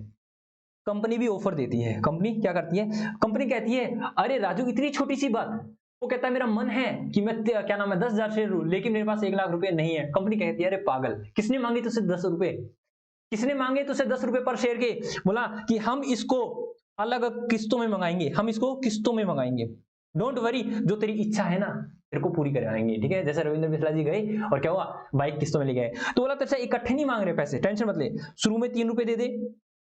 कंपनी भी ऑफर देती है। कंपनी क्या करती है? कंपनी कहती है अरे राजू इतनी छोटी सी बात। वो कहता है मेरा मन है कि मैं क्या नाम है 10,000 शेयर लूं, लेकिन मेरे पास 1 लाख रुपए नहीं है। कंपनी कहती है अरे पागल, किसने मांगे तुझसे 10 रुपए? किसने मांगे तुझसे 10 रुपए पर शेयर के? बोला कि हम इसको अलग किस्तों में मंगाएंगे, हम इसको किस्तों में मंगाएंगे। डोंट वरी, जो तेरी इच्छा है ना तेरे को पूरी कराएंगे, ठीक है। जैसे रविंद्र बिस्ला जी गए और क्या हुआ, बाइक किस्तों में ले गए। तो बोला तेरे से इकट्ठे नहीं मांग रहे पैसे, टेंशन मत ले। शुरू में 3 रुपए दे दे,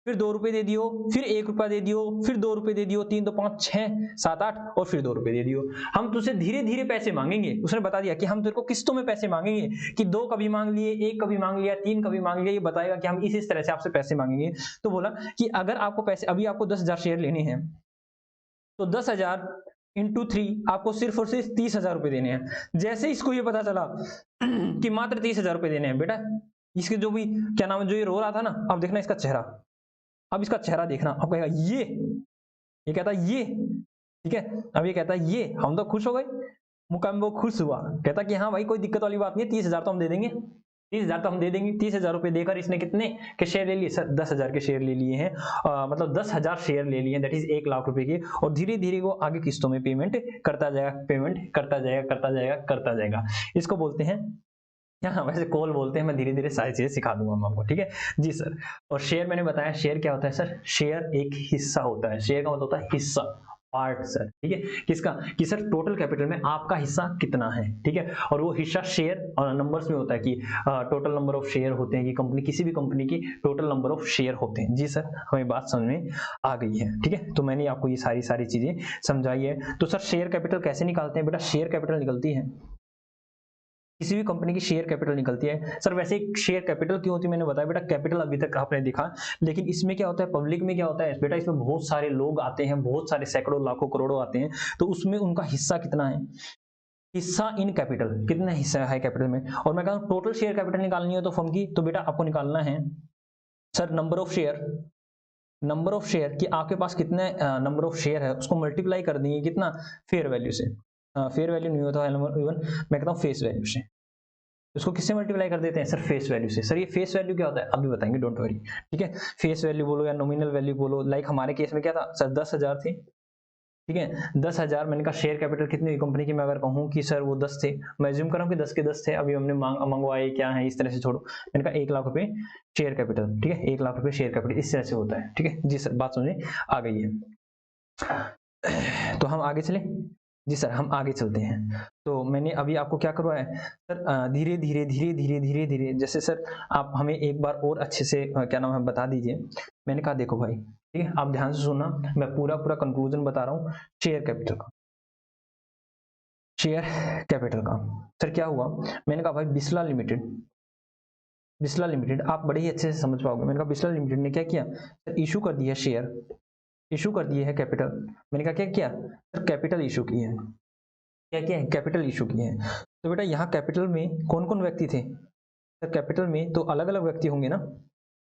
फिर 2 रुपए दे दियो, फिर 1 रुपया दे दियो, फिर 2 रुपए दे दियो, 3 2 5 6 7 8 और फिर 2 रुपए दे दियो। हम तुझसे धीरे धीरे पैसे मांगेंगे। उसने बता दिया कि हम तेरे को किस्तों में पैसे मांगेंगे, कि 2 कभी मांग लिए, 1 कभी मांग लिया, 3 कभी मांग लिया, ये बताएगा कि हम इस तरह से आपसे पैसे मांगेंगे। तो बोला कि अगर आपको पैसे, अभी आपको 10,000 शेयर लेने हैं तो 10,000 इंटू 3 आपको सिर्फ और सिर्फ 30,000 रुपए देने हैं। जैसे इसको ये पता चला कि मात्र 30,000 रुपए देने हैं, बेटा इसके जो भी क्या नाम है, जो ये रो रहा था ना, अब देखना इसका चेहरा, अब इसका चेहरा देखना, अब कहेगा ये कहता है ये, ठीक है। अब ये कहता है ये, हम तो खुश हो गए, मुकाम वो खुश हुआ, कहता कि हाँ भाई कोई दिक्कत वाली बात नहीं, 30,000 तो हम दे देंगे, 30,000 तो हम दे देंगे। 30,000 रुपए देकर इसने कितने के शेयर ले लिए सर? 10,000 के शेयर ले लिए हैं, मतलब 10,000 शेयर ले लिए हैं, दैट इज 1 लाख रुपए के। और धीरे धीरे वो आगे किस्तों में पेमेंट करता जाएगा, पेमेंट करता जाएगा, करता जाएगा, करता जाएगा। इसको बोलते हैं, हाँ वैसे कॉल बोलते हैं, मैं धीरे धीरे सारी चीजें सिखा दूंगा मैं आपको, ठीक है जी सर। और शेयर मैंने बताया, शेयर क्या होता है सर? शेयर एक हिस्सा होता है, शेयर का मतलब होता है हिस्सा, पार्ट सर, ठीक है। किसका? कि सर टोटल कैपिटल में आपका हिस्सा कितना है, ठीक है। और वो हिस्सा शेयर और नंबर्स में होता है कि टोटल नंबर ऑफ शेयर होते हैं कि कंपनी, किसी भी कंपनी की टोटल नंबर ऑफ शेयर होते हैं। जी सर, हमें बात समझ में आ गई है, ठीक है। तो मैंने आपको ये सारी चीजें समझाई है। तो सर शेयर कैपिटल कैसे निकालते हैं? बेटा शेयर कैपिटल निकलती है, किसी भी कंपनी की शेयर कैपिटल निकलती है। सर वैसे शेयर कैपिटल क्यों होती है मैंने बताया बेटा, कैपिटल अभी तक आपने देखा, लेकिन इसमें क्या होता है, पब्लिक में क्या होता है बेटा, इसमें बहुत सारे लोग आते हैं, बहुत सारे सैकड़ों लाखों करोड़ों आते हैं, तो उसमें उनका हिस्सा कितना है? हिस्सा इन कैपिटल, कितना हिस्सा है कैपिटल में। और मैं कहूँ टोटल शेयर कैपिटल निकालनी हो तो फर्म की, तो बेटा आपको निकालना है sir number of share, number of share कि आपके पास कितने नंबर ऑफ शेयर है, उसको मल्टीप्लाई कर देंगे कितना? फेयर वैल्यू से। फेयर वैल्यू नहीं होता है इवन, मैं कहता हूँ फेस वैल्यू से। इसको किससे मल्टीप्लाई कर देते हैं सर? फेस वैल्यू से। सर ये फेस वैल्यू क्या होता है अभी बताएंगे, डोंट वरी, ठीक है। फेस वैल्यू बोलो या नॉमिनल वैल्यू बोलो, लाइक हमारे केस में क्या था सर, 10,000 थे, ठीक है। 10,000 मैंने कहा शेयर कैपिटल कितनी हुई कंपनी की, मैं अगर कहूँ कि सर वो 10 थे, मैं एज्यूम कर रहा हूँ कि 10 के 10 थे, अभी हमने मंगवाए क्या है इस तरह से छोड़ो, मैंने कहा 1 लाख रुपए शेयर कैपिटल, ठीक है। 1 लाख रुपए शेयर कैपिटल इस तरह से होता है, ठीक है जी सर, बात समझे आ गई है। तो हम आगे चले जी सर, हम आगे चलते हैं। तो मैंने अभी आपको क्या करवाया है सर, धीरे धीरे धीरे धीरे धीरे धीरे, जैसे सर आप हमें एक बार और अच्छे से क्या नाम है बता दीजिए। मैंने कहा देखो भाई, ठीक है, आप ध्यान से सुनना, मैं पूरा पूरा कंक्लूजन बता रहा हूँ शेयर कैपिटल का। शेयर कैपिटल का सर क्या हुआ, मैंने कहा भाई बिस्ला लिमिटेड, बिस्ला लिमिटेड आप बड़े ही अच्छे से समझ पाओगे। मैंने कहा बिस्ला लिमिटेड ने क्या किया सर, इशू कर दिया शेयर, इशू कर दिए है कैपिटल। मैंने कहा क्या किया सर, कैपिटल इशू किए हैं, क्या किया है, कैपिटल इशू किए हैं। तो बेटा यहाँ कैपिटल में कौन कौन व्यक्ति थे सर? कैपिटल में तो अलग अलग व्यक्ति होंगे ना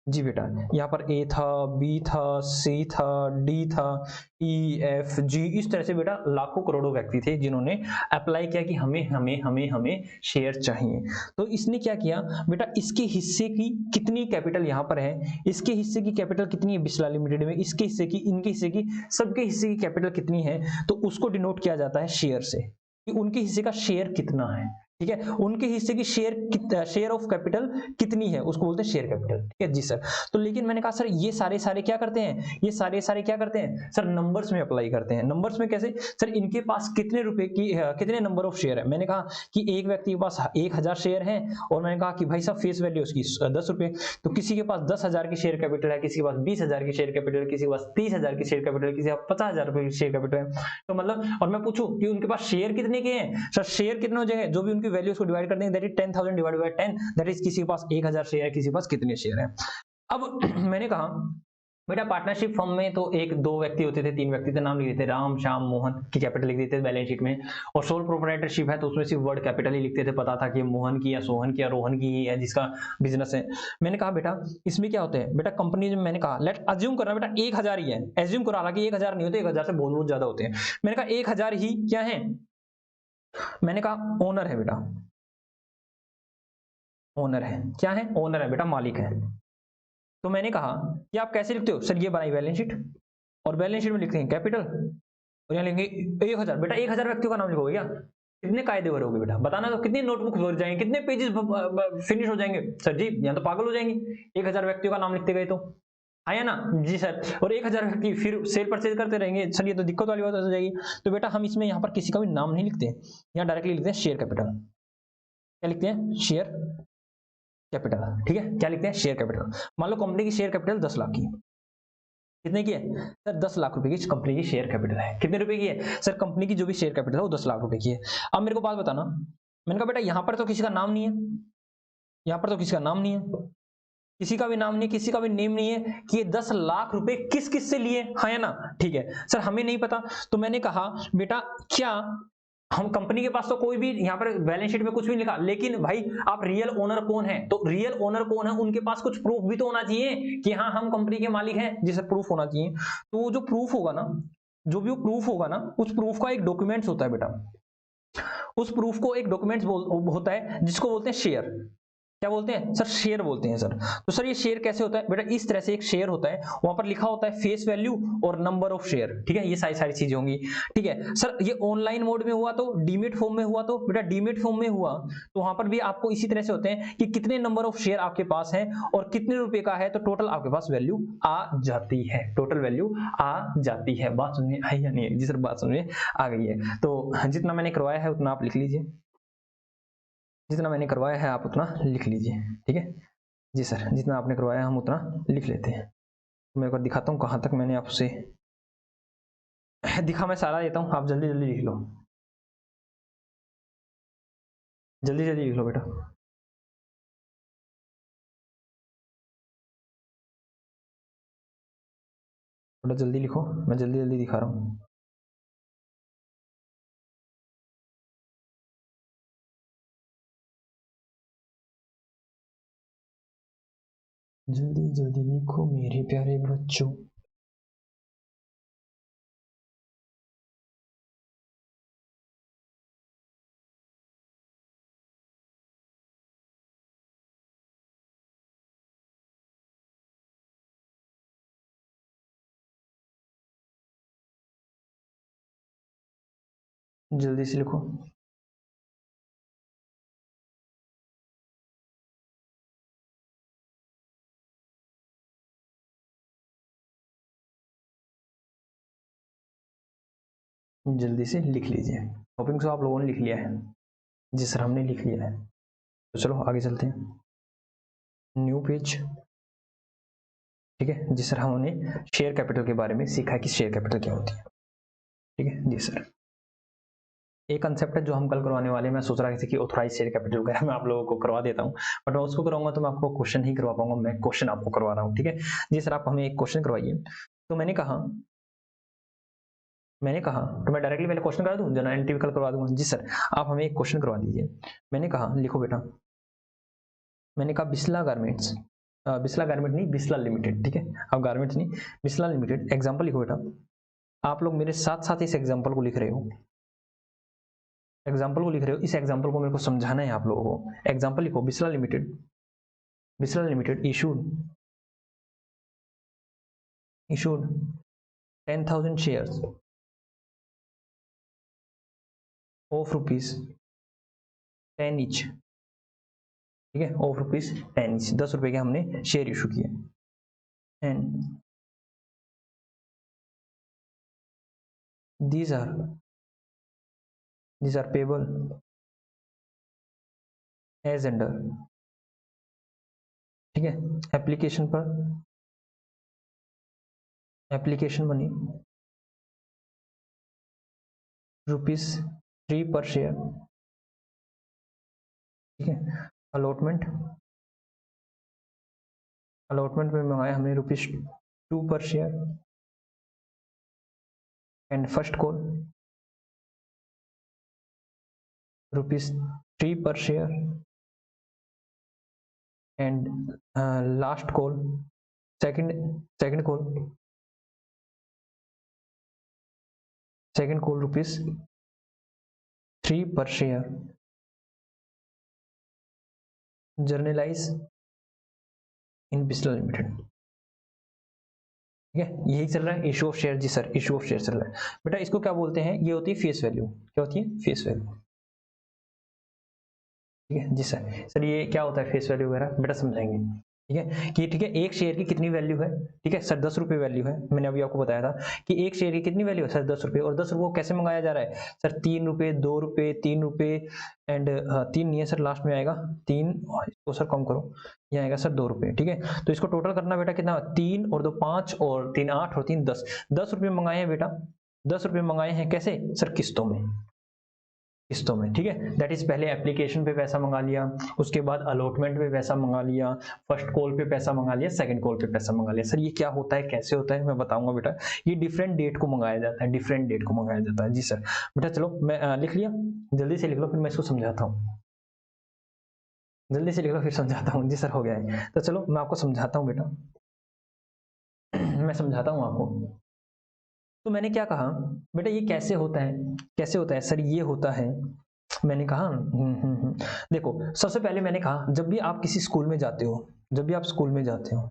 जी बेटा, यहाँ पर ए था, बी था, सी था, डी था, ई, एफ, जी, इस तरह से बेटा लाखों करोड़ों व्यक्ति थे जिन्होंने अप्लाई किया कि हमें हमें हमें हमें शेयर चाहिए। तो इसने क्या किया बेटा, इसके हिस्से की कितनी कैपिटल यहाँ पर है, इसके हिस्से की कैपिटल कितनी है बिस्ला लिमिटेड में, इसके हिस्से की, इनके हिस्से की, सबके हिस्से की कैपिटल कितनी है, तो उसको डिनोट किया जाता है शेयर से, कि उनके हिस्से का शेयर कितना है, ठीक है। उनके हिस्से की शेयर ऑफ कैपिटल कितनी है, उसको बोलते हैं शेयर कैपिटल, ठीक है जी सर। तो लेकिन मैंने कहा सर ये सारे क्या करते हैं, ये सारे क्या करते हैं सर, नंबर्स में अप्लाई करते हैं। नंबर्स में कैसे सर, इनके पास कितने रुपए की कितने नंबर ऑफ शेयर है। मैंने कहा कि एक व्यक्ति के पास 1,000 शेयर है, और मैंने कहा कि भाई साहब फेस वैल्यू उसकी 10 रुपए, तो किसी के पास 10,000 की शेयर कैपिटल है, किसी के पास 20,000 की शेयर कैपिटल है, किसी के पास 30,000 की शेयर कैपिटल है, किसी के पास 50,000 रुपए की शेयर कैपिटल है। तो मतलब, और मैं पूछूं कि उनके पास शेयर कितने के हैं सर, शेयर कितने हो जाएंगे, जो भी उनकी वैल्यू उसको डिवाइड कर देंगे, that is 10,000 divided by 10, that is किसी के पास 1,000 शेयर है, किसी के पास कितने शेयर है। अब मैंने कहा बेटा पार्टनरशिप फर्म में तो एक दो व्यक्ति होते थे, तीन व्यक्ति थे, नाम लिख देते राम श्याम मोहन की कैपिटल लिख देते थे बैलेंस शीट में। और सोल प्रोप्राइटरशिप है तो उसमें सिर्फ वर्ड कैपिटल ही लिखते थे, पता था कि मोहन की या सोहन की या रोहन की ही है जिसका बिजनेस है। मैंने कहा बेटा इसमें क्या होते हैं बेटा, कंपनी में मैंने कहा लेट अज्यूम करना बेटा 1,000 ही है, एज्यूम करो, हालांकि 1,000 नहीं होते, 1,000 से बहुत बहुत ज्यादा होते हैं। मैंने कहा 1,000 ही क्या है, मैंने कहा ओनर है बेटा, ओनर है, क्या है, ओनर है बेटा, मालिक है। तो मैंने कहा कि आप कैसे लिखते हो सर, ये बनाई बैलेंस शीट, और बैलेंस शीट में लिखते हैं कैपिटल, और यहाँ लिखेंगे 1,000, बेटा 1,000 व्यक्तियों का नाम लिखोगे क्या, कितने कायदे भरोगे बेटा, बताना, तो कितनी नोटबुक भर जाएंगे, कितने पेजेस फिनिश हो जाएंगे सर जी, यहाँ तो पागल हो जाएंगे 1,000 व्यक्तियों का नाम लिखते गए तो, आया ना जी सर। और 1,000 व्यक्ति फिर सेल परचेज करते रहेंगे सर, ये तो दिक्कत वाली बात हो जाएगी। तो बेटा हम इसमें यहाँ पर किसी का भी नाम नहीं लिखते, यहाँ डायरेक्टली लिखते हैं शेयर कैपिटल, क्या लिखते हैं, शेयर कैपिटल, ठीक है, क्या लिखते हैं, शेयर कैपिटल। मान लो कंपनी की शेयर कैपिटल 10 लाख की, कितने की है सर, 10 लाख रुपए की कंपनी की शेयर कैपिटल है। कितने रुपए की है सर, कंपनी की जो भी शेयर कैपिटल है वो 10 लाख रुपए की है। अब मेरे को बात बताना, मैंने कहा बेटा यहाँ पर तो किसी का नाम नहीं है, यहाँ पर तो किसी का नाम नहीं है, किसी का भी नाम नहीं, किसी का भी नेम नहीं है कि ये 10 लाख रुपए किस किस से लिए, हाँ या ना, ठीक है सर, हमें नहीं पता। तो मैंने कहा बेटा क्या हम कंपनी के पास तो कोई भी यहाँ पर बैलेंस शीट में कुछ भी नहीं लिखा, लेकिन भाई आप रियल ओनर कौन है, तो रियल ओनर कौन है उनके पास कुछ प्रूफ भी तो होना चाहिए कि हाँ हम कंपनी के मालिक हैं, जिसे प्रूफ होना चाहिए। तो वो जो प्रूफ होगा ना, जो भी वो प्रूफ होगा ना, उस प्रूफ का एक डॉक्यूमेंट्स होता है बेटा, उस प्रूफ को एक डॉक्यूमेंट्स होता है जिसको बोलते हैं शेयर। क्या बोलते हैं सर? शेयर बोलते हैं सर। तो सर ये शेयर कैसे होता है बेटा? इस तरह से एक शेयर होता है, वहां पर लिखा होता है फेस वैल्यू और नंबर ऑफ शेयर, ठीक है, ये सारी सारी चीजें होंगी, ठीक है सर। ये ऑनलाइन मोड में हुआ तो, डीमेट फॉर्म में हुआ तो बेटा, डीमेट फॉर्म में हुआ तो वहां पर भी आपको इसी तरह से होते हैं कि कितने नंबर ऑफ शेयर आपके पास है और कितने रुपए का है, तो टोटल आपके पास वैल्यू आ जाती है, टोटल वैल्यू आ जाती है। बात समझ में आई या नहीं? जी सर बात समझ में आ गई है। तो जितना मैंने करवाया है उतना आप लिख लीजिए, जितना मैंने करवाया है आप उतना लिख लीजिए, ठीक है जी सर। जितना आपने करवाया हम उतना लिख लेते हैं। मैं एक बार दिखाता हूँ कहाँ तक मैंने आपसे दिखा, मैं सारा देता हूँ, आप जल्दी जल्दी लिख लो, जल्दी जल्दी लिख लो बेटा। थोड़ा जल्दी लिखो, मैं जल्दी जल्दी दिखा रहा हूँ। जल्दी जल्दी लिखो मेरे प्यारे बच्चों। जल्दी से लिखो। जल्दी से लिख लीजिए। होपिंग सो आप लोगों ने लिख लिया है। जी सर हमने लिख लिया है। तो चलो आगे चलते हैं, न्यू पेज, ठीक है जी सर। हमने शेयर कैपिटल के बारे में सीखा कि शेयर कैपिटल क्या होती है, ठीक है जी सर। एक कंसेप्ट है जो हम कल करवाने वाले हैं, मैं सोच रहा था कि ऑथराइज शेयर कैपिटल वगैरह मैं आप लोगों को करवा देता हूँ, बट मैं उसको कराऊंगा तो मैं आपको क्वेश्चन ही करवा पाऊंगा, मैं क्वेश्चन आपको करवा रहा हूँ, ठीक है जी सर। आप हमें एक क्वेश्चन करवाइए। तो मैंने कहा तो मैं डायरेक्टली पहले क्वेश्चन करा दूं, जनरल टिपिकल करवा दूंगा। जी सर आप हमें एक क्वेश्चन करवा दीजिए। मैंने कहा लिखो बेटा, मैंने कहा बिस्ला गारमेंट्स, बिस्ला गारमेंट नहीं, बिस्ला लिमिटेड, ठीक है, अब गारमेंट्स नहीं, बिस्ला लिमिटेड। एग्जाम्पल लिखो बेटा, आप लोग मेरे साथ साथ इस एग्जाम्पल को लिख रहे हो, एग्जाम्पल को लिख रहे हो, इस एग्जाम्पल को मेरे को समझाना है आप लोगों को। एग्जाम्पल लिखो, Bisla limited, Bisla limited issued 10,000 shares of rupees 10 each, ठीक है, ऑफ रुपीज 10 ईच, 10 रुपए के हमने शेयर इशू किए। And these are payable as under, ठीक है, एप्लीकेशन पर, एप्लीकेशन मनी ₹3 पर शेयर, ठीक है। अलॉटमेंट, अलॉटमेंट में मंगाया हमने ₹2 पर share. And first call ₹3 per share. And last call, second call, ₹3 per share. Journalise in Bisla limited, ठीक है, यही चल रहा है इशू ऑफ शेयर। जी सर इशू ऑफ शेयर चल रहा है बेटा। इसको क्या बोलते हैं? ये होती है फेस वैल्यू। क्या होती है? फेस वैल्यू, ठीक है जी सर। सर ये क्या होता है फेस वैल्यू वगैरह बेटा समझाएंगे, ठीक है कि ठीक है एक शेयर की कितनी वैल्यू है, ठीक है सर 10 रुपए वैल्यू है। मैंने अभी आपको बताया था कि एक शेयर की कितनी वैल्यू है सर 10 रुपए, और 10 रुपए को कैसे मंगाया जा रहा है सर? 3 रुपए, 2 रुपए, 3 रुपए, एंड 3 नहीं है सर, लास्ट में आएगा 3, इसको सर कम करो, ये आएगा सर 2 रुपए, ठीक है। तो इसको टोटल करना बेटा कितना, 3 और 2 5 और 3 8 और 3 10, 10 रुपए मंगाए हैं बेटा, 10 रुपए मंगाए हैं कैसे सर? किस्तों में, किस्तों में, ठीक है। दैट इज पहले एप्लीकेशन पे पैसा मंगा लिया, उसके बाद अलॉटमेंट पे पैसा मंगा लिया, फर्स्ट कॉल पे पैसा मंगा लिया, सेकंड कॉल पे पैसा मंगा लिया। सर ये क्या होता है, कैसे होता है, मैं बताऊंगा बेटा। ये डिफरेंट डेट को मंगाया जाता है, डिफरेंट डेट को मंगाया जाता है। जी सर बेटा चलो मैं लिख लिया, जल्दी से लिख लो फिर मैं इसको समझाता हूँ, जल्दी से लिख लो फिर समझाता हूँ। जी सर हो गया है। तो चलो मैं आपको समझाता हूँ बेटा मैं समझाता हूँ आपको। तो मैंने क्या कहा, बेटा ये कैसे होता है, कैसे होता है सर, ये होता है। मैंने कहा देखो, सबसे पहले मैंने कहा जब भी आप किसी स्कूल में जाते हो, जब भी आप स्कूल में जाते हो,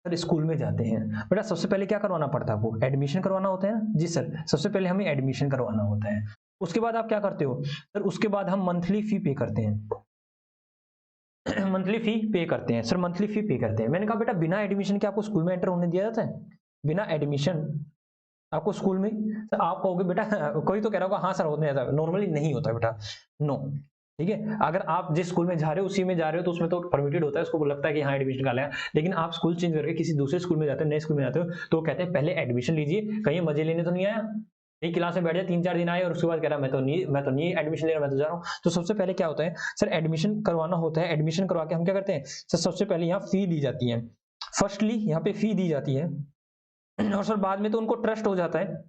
सर स्कूल में जाते हैं बेटा, सबसे पहले क्या करवाना पड़ता है आपको, एडमिशन करवाना होता है ना। जी सर, सबसे पहले हमें एडमिशन करवाना होता है। उसके बाद आप क्या करते हो सर, उसके बाद हम मंथली फी पे करते हैं मंथली फी पे करते हैं सर, मंथली फी पे करते हैं। मैंने कहा बेटा बिना एडमिशन के आपको स्कूल में एंटर होने दिया जाता है, बिना एडमिशन आपको स्कूल में। सर आप कहोगे बेटा कोई तो कह रहा होगा हाँ सर होने जाता है, नॉर्मली नहीं होता बेटा, नो। ठीक है, अगर आप जिस स्कूल में जा रहे हो उसी में जा रहे हो तो उसमें तो परमिटेड होता है, उसको लगता है कि हाँ एडमिशन का है। लेकिन आप स्कूल चेंज करके किसी दूसरे स्कूल में जाते हो, नए स्कूल में जाते हो, तो वो कहते हैं पहले एडमिशन लीजिए, कहीं मजे लेने तो नहीं आया, एक क्लास में बैठ जाए 3-4 दिन आए और उसके बाद कह रहा मैं तो नहीं एडमिशन ले रहा, मैं तो जा रहा हूँ। तो सबसे पहले क्या होता है सर, एडमिशन करवाना होता है। एडमिशन करवा के हम क्या करते हैं सर, सबसे पहले यहाँ फी ली जाती है, फर्स्टली यहाँ पे फी दी जाती है, और सर बाद में तो उनको ट्रस्ट हो जाता है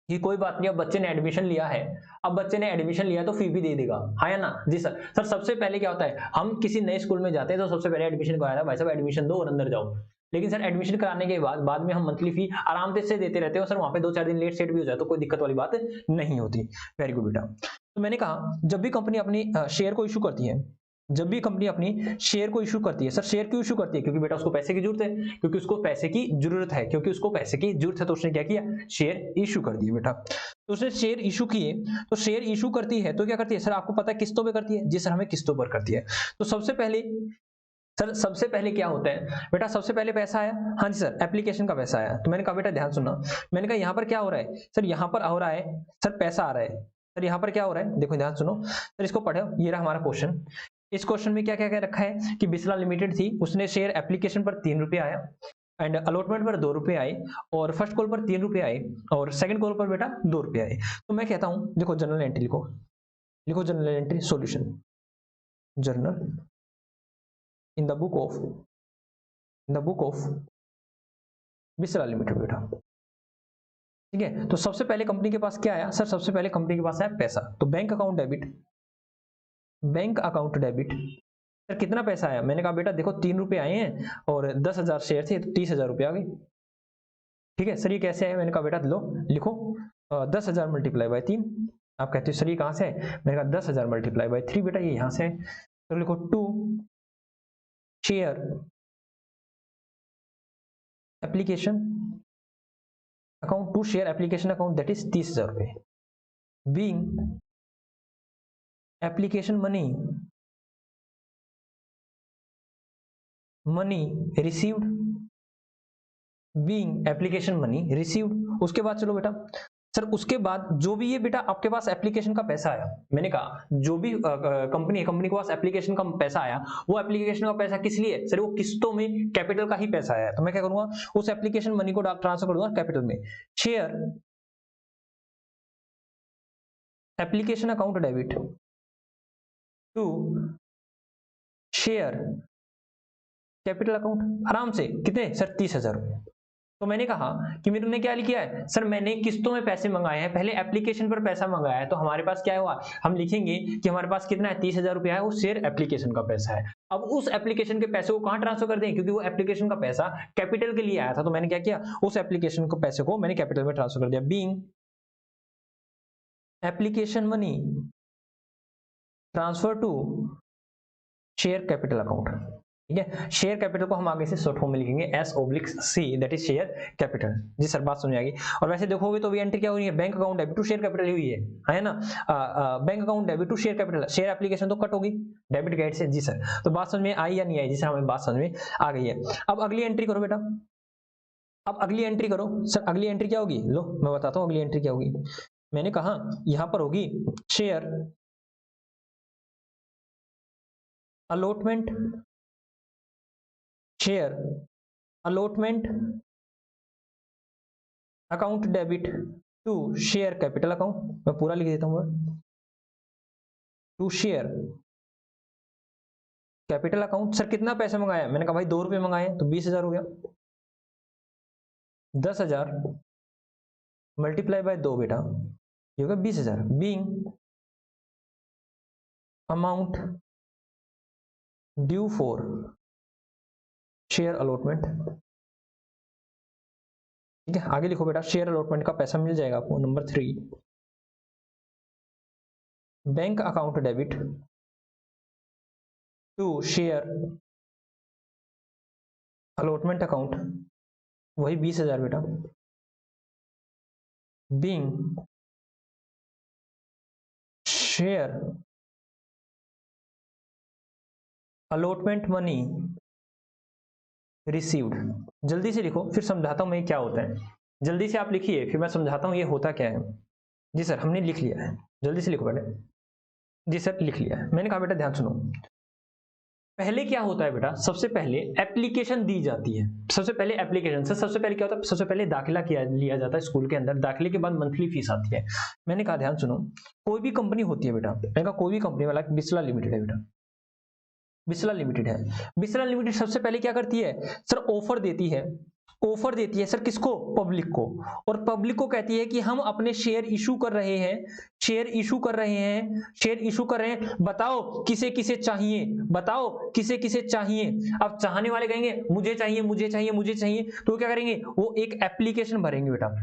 कि कोई बात नहीं, अब बच्चे ने एडमिशन लिया है, अब बच्चे ने एडमिशन लिया तो फी भी दे देगा, हाँ या ना। जी सर। सर सबसे पहले क्या होता है, हम किसी नए स्कूल में जाते हैं तो सबसे पहले एडमिशन करवाया था, भाई साहब एडमिशन दो और अंदर जाओ। लेकिन सर एडमिशन कराने के बाद में हम मंथली फी आराम से देते रहते हो सर, वहां पे 2-4 दिन लेट सेट भी हो जाए तो कोई दिक्कत वाली बात नहीं होती। वेरी गुड बेटा। तो मैंने कहा जब भी कंपनी अपनी शेयर को इशू करती है, जब भी कंपनी अपनी शेयर को इशू करती है, सर शेयर क्यों इशू करती है, क्योंकि बेटा उसको पैसे की जरूरत है, क्योंकि उसको पैसे की जरूरत है, क्योंकि उसको पैसे की जरूरत है, तो उसने क्या किया, शेयर इशू कर दिए बेटा। तो उसने शेयर इशू किए, तो शेयर इशू करती है तो क्या करती है सर, आपको पता है किस्तों पे करती है। जी सर, हमें किस्तों पर करती है। तो सबसे पहले सर, सबसे पहले क्या होता है बेटा, सबसे पहले पैसा आया, हाँ जी सर एप्लीकेशन का पैसा आया। तो मैंने कहा बेटा ध्यान सुनना, मैंने कहा यहाँ पर क्या हो रहा है सर, यहाँ पर हो रहा है सर पैसा आ रहा है। सर यहाँ पर क्या हो रहा है, देखो ध्यान सुनो सर, इसको पढ़ो, ये रहा हमारा क्वेश्चन। इस क्वेश्चन में क्या क्या क्या रखा है कि बिस्ला लिमिटेड थी, उसने शेयर एप्लीकेशन पर 3 रुपये आया, एंड अलॉटमेंट पर 2 रुपये आए, और फर्स्ट कॉल पर 3 रुपये आए, और सेकंड कॉल पर बेटा 2 रुपये आए। तो मैं कहता हूं देखो, जनरल एंट्री लिखो, लिखो general entry solution, journal in the book of, in the book of Bisla limited बेटा। ठीक है, तो सबसे पहले कंपनी के पास क्या आया सर, सबसे पहले कंपनी के पास आया पैसा, तो bank account debit, bank account debit. Sir कितना पैसा आया, मैंने कहा बेटा देखो 3 रुपये आए हैं और 10,000 शेयर थे तो 30,000 रुपये आ गए। ठीक है सर, ये कैसे है, मैंने कहा बेटा लो लिखो 10,000 मल्टीप्लाई बाय 3। आप कहते हो सर ये कहाँ से है, मैंने कहा 10,000 मल्टीप्लाई बाय 3 बेटा ये यहाँ से है। तो लिखो 2 share application account, 2 share application account that is 30,000 रुपये, being application money, money received, being application money received. उसके बाद चलो बेटा सर, उसके बाद जो भी ये बेटा आपके पास एप्लीकेशन का पैसा आया, मैंने कहा जो भी कंपनी के पास एप्लीकेशन का पैसा आया, वो एप्लीकेशन का पैसा किस लिए सर, वो किस्तों में कैपिटल का ही पैसा आया। तो मैं क्या करूंगा, उस एप्लीकेशन मनी को ट्रांसफर कर दूंगा कैपिटल में। Share application account debit to share capital account, आराम से कितने सर, 30,000 रुपये। तो मैंने कहा कि मेरे ने क्या किया है सर, मैंने किस्तों में पैसे मंगाए हैं, पहले एप्लीकेशन पर पैसा मंगाया है, तो हमारे पास क्या हुआ, हम लिखेंगे कि हमारे पास कितना है, 30,000 रुपया है, वो शेयर एप्लीकेशन का पैसा है। अब उस एप्लीकेशन के पैसे को कहां ट्रांसफर कर दें, क्योंकि वो एप्लीकेशन का पैसा कैपिटल के लिए आया था, तो मैंने क्या किया, उस एप्लीकेशन को पैसे को मैंने कैपिटल में ट्रांसफर कर दिया, being application money transfer to share capital account. ठीक है, शेयर कैपिटल को हम आगे से शॉर्ट फॉर्म में लिखेंगे S/C, that is share capital. जी सर, बात समझ आएगी। और वैसे देखोगे तो भी एंट्री क्या हुई है, bank account debit to share capital ही हुई है ना। Bank account debit to share capital, share application तो कट होगी डेबिट गेट से। जी सर, तो बात समझ में आई या नहीं आई, जी सर हमें बात समझ में आ गई है। अब अगली एंट्री करो बेटा, अब अगली एंट्री करो सर, अगली एंट्री क्या होगी, लो मैं बताता हूँ अगली एंट्री क्या होगी। मैंने कहा यहां पर होगी share allotment, share allotment account debit to share capital account. मैं पूरा लिख देता हूं, to share capital account. Sir कितना पैसा मंगाया, मैंने कहा भाई 2 रुपये मंगाए तो 20,000 हो गया, 10,000 मल्टीप्लाई बाय 2 बेटा ये होगा 20,000, being amount due for share allotment. ठीक है, आगे लिखो बेटा, शेयर अलॉटमेंट का पैसा मिल जाएगा आपको। Number 3, bank account debit to share allotment account, वही 20,000 बेटा, being share allotment money received. जल्दी से लिखो, फिर समझाता हूं मैं क्या होता है। जल्दी से आप लिखिए, फिर मैं समझाता हूं ये होता क्या है। जी सर, हमने लिख लिया है, जल्दी से लिखो बेटा। जी सर, लिख लिया है। मैंने कहा बेटा ध्यान सुनो, पहले क्या होता है बेटा, सबसे पहले एप्लीकेशन दी जाती है। सबसे पहले एप्लीकेशन से सबसे पहले क्या होता है, सबसे पहले दाखिला किया लिया जाता है स्कूल के अंदर। दाखिले के बाद मंथली फीस आती है। मैंने कहा ध्यान सुनो, कोई भी कंपनी होती है बेटा, मैंने कहा कोई भी कंपनी, वाला बिस्ला लिमिटेड है बेटा, बिस्ला लिमिटेड है। बिस्ला लिमिटेड सबसे पहले क्या करती है सर, ऑफर देती है। ऑफर देती है सर किसको, पब्लिक को। और पब्लिक को कहती है कि हम अपने शेयर इशू कर रहे हैं, शेयर इशू कर रहे हैं, शेयर इशू कर रहे हैं, बताओ किसे किसे चाहिए, बताओ किसे किसे चाहिए। अब चाहने वाले कहेंगे मुझे चाहिए, मुझे चाहिए, मुझे चाहिए, तो क्या करेंगे, वो एक एप्लीकेशन भरेंगे बेटा।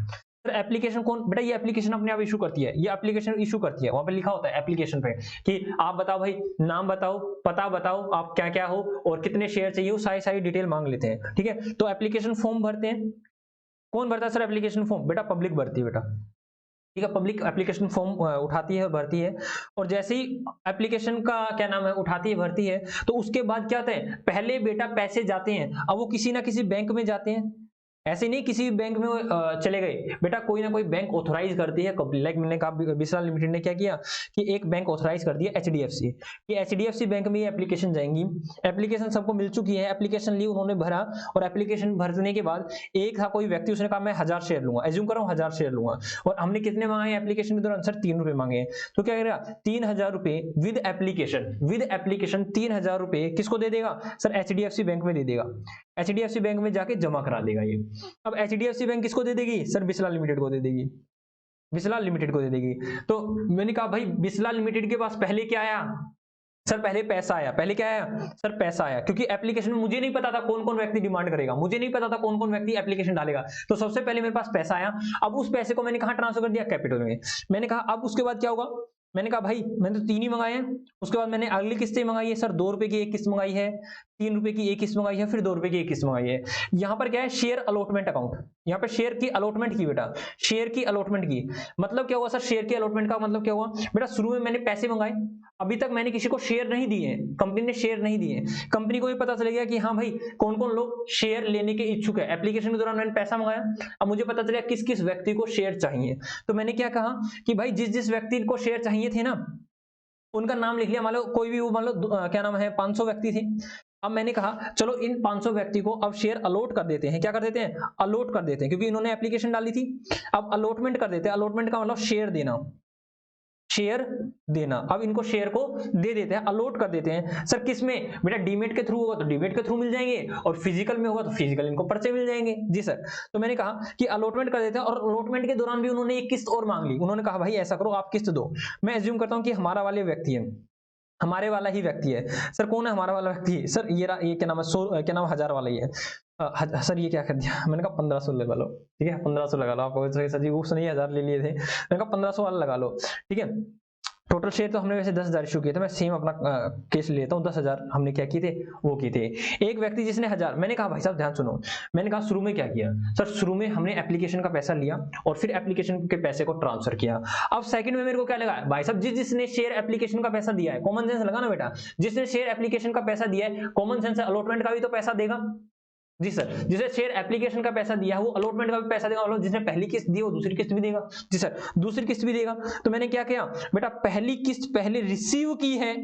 एप्लीकेशन कौन बेटा, ये एप्लीकेशन अपने आप इशू करती है, ये एप्लीकेशन इशू करती है। वहां पे लिखा होता है एप्लीकेशन पे कि आप बताओ भाई, नाम बताओ, पता बताओ, आप क्या क्या हो और कितने शेयर चाहिए, वो सारी सारी डिटेल मांग लेते हैं। ठीक है, तो एप्लीकेशन फॉर्म भरते हैं। कौन भरता है सर एप्लीकेशन फॉर्म, बेटा पब्लिक भरती है बेटा। ठीक है, पब्लिक एप्लीकेशन फॉर्म उठाती है और भरती है। और जैसे ही एप्लीकेशन का क्या नाम है उठाती है, भरती है, तो उसके बाद क्या होता है, पहले बेटा पैसे जाते हैं। अब वो किसी ना किसी बैंक में जाते हैं, ऐसे नहीं किसी भी बैंक में चले गए बेटा, कोई ना कोई बैंक ऑथराइज करती है। लाइक मैंने कहा बिस्ला लिमिटेड ने क्या किया कि एक बैंक ऑथराइज कर दिया, एचडीएफसी। ये एचडीएफसी बैंक में ये एप्लीकेशन जाएंगी। एप्लीकेशन सबको मिल चुकी है, एप्लीकेशन ली, उन्होंने भरा। और एप्लीकेशन भरने के बाद एक था कोई व्यक्ति, उसने कहा मैं 1000 शेयर लूंगा, एज्यूम कर रहा हूं 1000 शेयर लूंगा। और हमने कितने मांगे एप्लीकेशन के दौरान सर, 3 रुपए मांगे। तो क्या करेगा, 3000 रुपए विद एप्लीकेशन 3000 रुपए किसको दे देगा सर, एचडीएफसी बैंक में दे देगा। एचडीएफसी बैंक में जाके जमा करा देगा ये। अब एचडीएफसी बैंक किसको दे देगी सर, बिस्ला लिमिटेड को दे देगी, बिस्ला लिमिटेड को दे देगी। तो मैंने कहा भाई बिस्ला लिमिटेड के पास पहले क्या आया सर, पहले पैसा आया। पहले क्या आया सर, पैसा आया, क्योंकि एप्लीकेशन में मुझे नहीं पता था कौन कौन व्यक्ति डिमांड करेगा, मुझे नहीं पता था कौन कौन व्यक्ति एप्लीकेशन डालेगा। तो सबसे पहले मेरे पास पैसा आया। अब उस पैसे को मैंने कहा ट्रांसफर कर दिया, कैपिटल में। मैंने कहा अब उसके बाद क्या होगा, मैंने कहा भाई मैंने तो 3 ही मंगाए हैं। उसके बाद मैंने अगली किस्तें मंगाई है सर, 2 रुपए की एक किस्त मंगाई है, 3 रुपए की एक किस्त मंगाई है, फिर 2 रुपए की एक किस्त मंगाई है। यहाँ पर क्या है, शेयर अलॉटमेंट अकाउंट। यहाँ पर शेयर की अलॉटमेंट की बेटा, शेयर की अलॉटमेंट की मतलब क्या हुआ सर, शेयर की अलॉटमेंट का मतलब क्या हुआ बेटा, शुरू में मैंने पैसे मंगाए, अभी तक मैंने किसी को शेयर नहीं दिए, कंपनी ने शेयर नहीं दिए। कंपनी को भी पता चल गया कि हाँ भाई कौन कौन लोग शेयर लेने के इच्छुक है। एप्लीकेशन के दौरान मैंने पैसा मंगाया, अब मुझे पता चला किस किस व्यक्ति को शेयर चाहिए। तो मैंने क्या कहा कि भाई जिस जिस व्यक्ति को शेयर चाहिए थे ना, उनका नाम लिख लिया। मान लो कोई भी वो, मान लो क्या नाम है, 500 व्यक्ति थे। अब मैंने कहा चलो इन 500 व्यक्ति को अब शेयर अलॉट कर देते हैं। क्या कर देते हैं, अलॉट कर देते हैं, क्योंकि इन्होंने एप्लीकेशन डाली थी। अब अलॉटमेंट कर देते हैं। अलॉटमेंट का मतलब शेयर देना, शेयर देना। अब इनको शेयर को दे देते हैं, अलॉट कर देते हैं। सर किस में बेटा, डीमेट के थ्रू होगा तो डीमेट के थ्रू मिल जाएंगे, और फिजिकल में होगा तो फिजिकल इनको पर्चे मिल जाएंगे। जी सर, तो मैंने कहा कि अलॉटमेंट कर देते हैं। और अलॉटमेंट के दौरान भी उन्होंने एक किस्त और मांग ली। उन्होंने कहा भाई ऐसा करो आप किस्त दो। मैं एज्यूम करता हूं कि हमारा वाले व्यक्ति है, हमारे वाला ही व्यक्ति है। सर कौन है हमारा वाला व्यक्ति, सर ये क्या नाम है, क्या नाम, 1000 वाला ही है। सर ये क्या कर दिया, मैंने कहा 1500 लगा लो। ठीक है, 1500 लगा लो। आपको सर जी उसने 1000 ले लिए थे, मैंने कहा 1500 वाला लगा लो। ठीक है, टोटल शेयर तो हमने वैसे 10,000 इशू किए थे। मैं सेम अपना केस लेता हूँ, 10,000 हमने क्या किए थे, वो किए थे। एक व्यक्ति जिसने 1000, मैंने कहा भाई साहब ध्यान सुनो, मैंने कहा शुरू में क्या किया सर, शुरू में हमने एप्लीकेशन का पैसा लिया और फिर एप्लीकेशन के पैसे को ट्रांसफर किया। अब सेकंड में मेरे को क्या लगा भाई साहब, जिसने शेयर एप्लीकेशन का पैसा दिया है, कॉमन सेंस लगा ना बेटा, जिसने शेयर एप्लीकेशन का पैसा दिया है, कॉमन सेंस अलॉटमेंट का भी तो पैसा देगा। जी सर, जिसे शेयर एप्लीकेशन का पैसा दिया है वो अलॉटमेंट का भी पैसा देगा, और जिसने पहली किस्त दी वो दूसरी किस्त भी देगा। जी सर, दूसरी किस्त भी देगा। तो मैंने क्या किया बेटा, पहली किस्त पहले रिसीव की है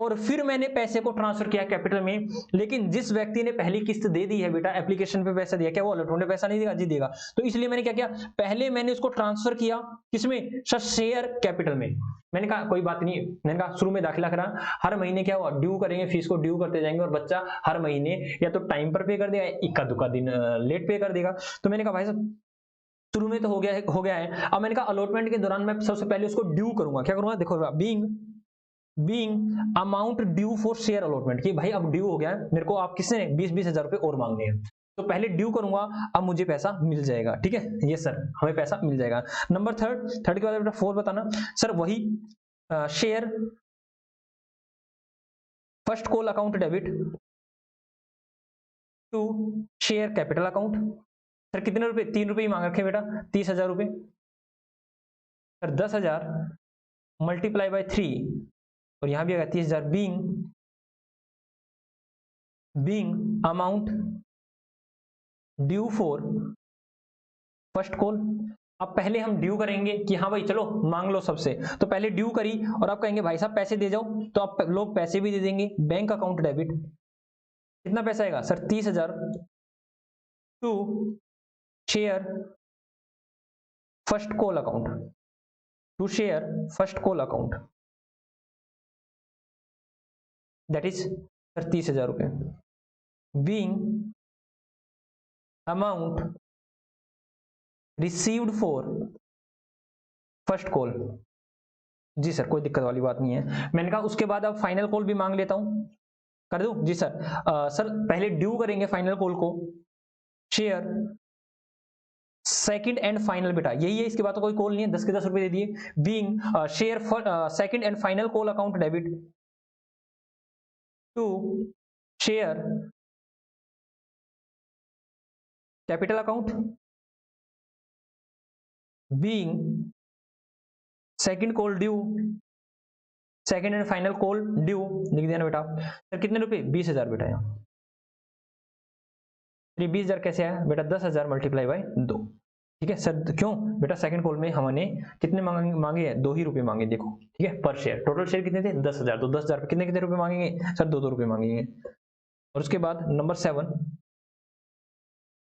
और फिर मैंने पैसे को ट्रांसफर किया कैपिटल में। लेकिन जिस व्यक्ति ने पहली किस्त दे दी है बेटा, एप्लीकेशन पे पैसा दिया, क्या वो अलॉटमेंट पैसा नहीं देगा, जी देगा। तो इसलिए मैंने क्या किया, पहले मैंने उसको ट्रांसफर किया किसमें सर, शेयर कैपिटल में। मैंने कहा कोई बात नहीं, मैंने कहा शुरू में दाखिला करा, हर महीने क्या हुआ, ड्यू करेंगे, फीस को ड्यू करते जाएंगे, और बच्चा हर महीने या तो टाइम पर पे कर देगा, इक्का दुक्का दिन लेट पे कर देगा। तो मैंने कहा भाई साहब शुरू में तो हो गया है। अब मैंने कहा अलॉटमेंट के दौरान मैं सबसे पहले उसको ड्यू करूंगा। क्या करूंगा, देखो being amount due for share allotment, कि भाई अब ड्यू हो गया है मेरे को, आप किसने 20,000 रुपए और मांगने हैं। तो पहले ड्यू करूंगा, अब मुझे पैसा मिल जाएगा, ठीक है। ये सर हमें पैसा मिल जाएगा। नंबर थर्ड के बाद बेटा 4 बताना सर, वही share first call account debit to share capital account. Sir कितने रुपए, 3 रुपए ही मांग रखे बेटा, 30,000 रुपए। सर 10,000 मल्टीप्लाई बाय 3 और यहां भी आएगा 30,000 being amount due for first call. अब पहले हम ड्यू करेंगे कि हाँ भाई चलो मांग लो सबसे, तो पहले ड्यू करी और आप कहेंगे भाई साहब पैसे दे जाओ, तो आप लोग पैसे भी दे देंगे। बैंक अकाउंट डेबिट, कितना पैसा आएगा sir 30,000 to share first call account, to share first call account, that is sir 30,000 रुपए being amount received for first call. जी सर कोई दिक्कत वाली बात नहीं है। मैंने कहा उसके बाद अब फाइनल कॉल भी मांग लेता हूं, कर दूं? जी सर। सर पहले ड्यू करेंगे फाइनल कॉल को, शेयर सेकंड एंड फाइनल, बेटा यही है, इसके बाद तो कोई कॉल नहीं है, 10 के 10 रुपए दे दिए। Being share second and final call account debit to share capital account being second call due, second and final call due लिख देना बेटा। सर कितने रुपए, 20,000 बेटा। यहाँ 20,000 कैसे आया बेटा, 10,000 मल्टीप्लाई बाय 2, ठीक है सर। क्यों बेटा, सेकंड कॉल में हमने कितने मांगे हैं, 2 ही रुपए मांगे, देखो ठीक है, पर शेयर। टोटल शेयर कितने थे, 10,000, तो 10,000 पे कितने कितने रुपए मांगेंगे सर, 2 रुपए मांगेंगे। और उसके बाद number 7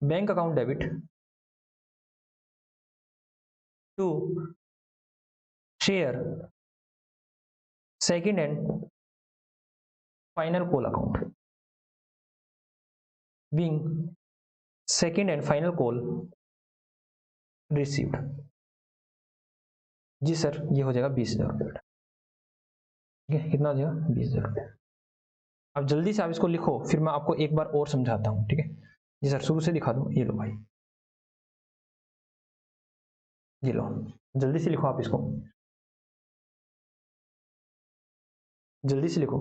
bank account debit to share second and final call account being second and final call received. जी सर ये हो जाएगा 20,000 रुपये, ठीक है। कितना हो जाएगा, 20,000 रुपये। अब जल्दी से आप इसको लिखो, फिर मैं आपको एक बार और समझाता हूँ, ठीक है। जी सर शुरू से दिखा दूं, ये लो भाई, ये लो, जल्दी से लिखो आप इसको, जल्दी से लिखो,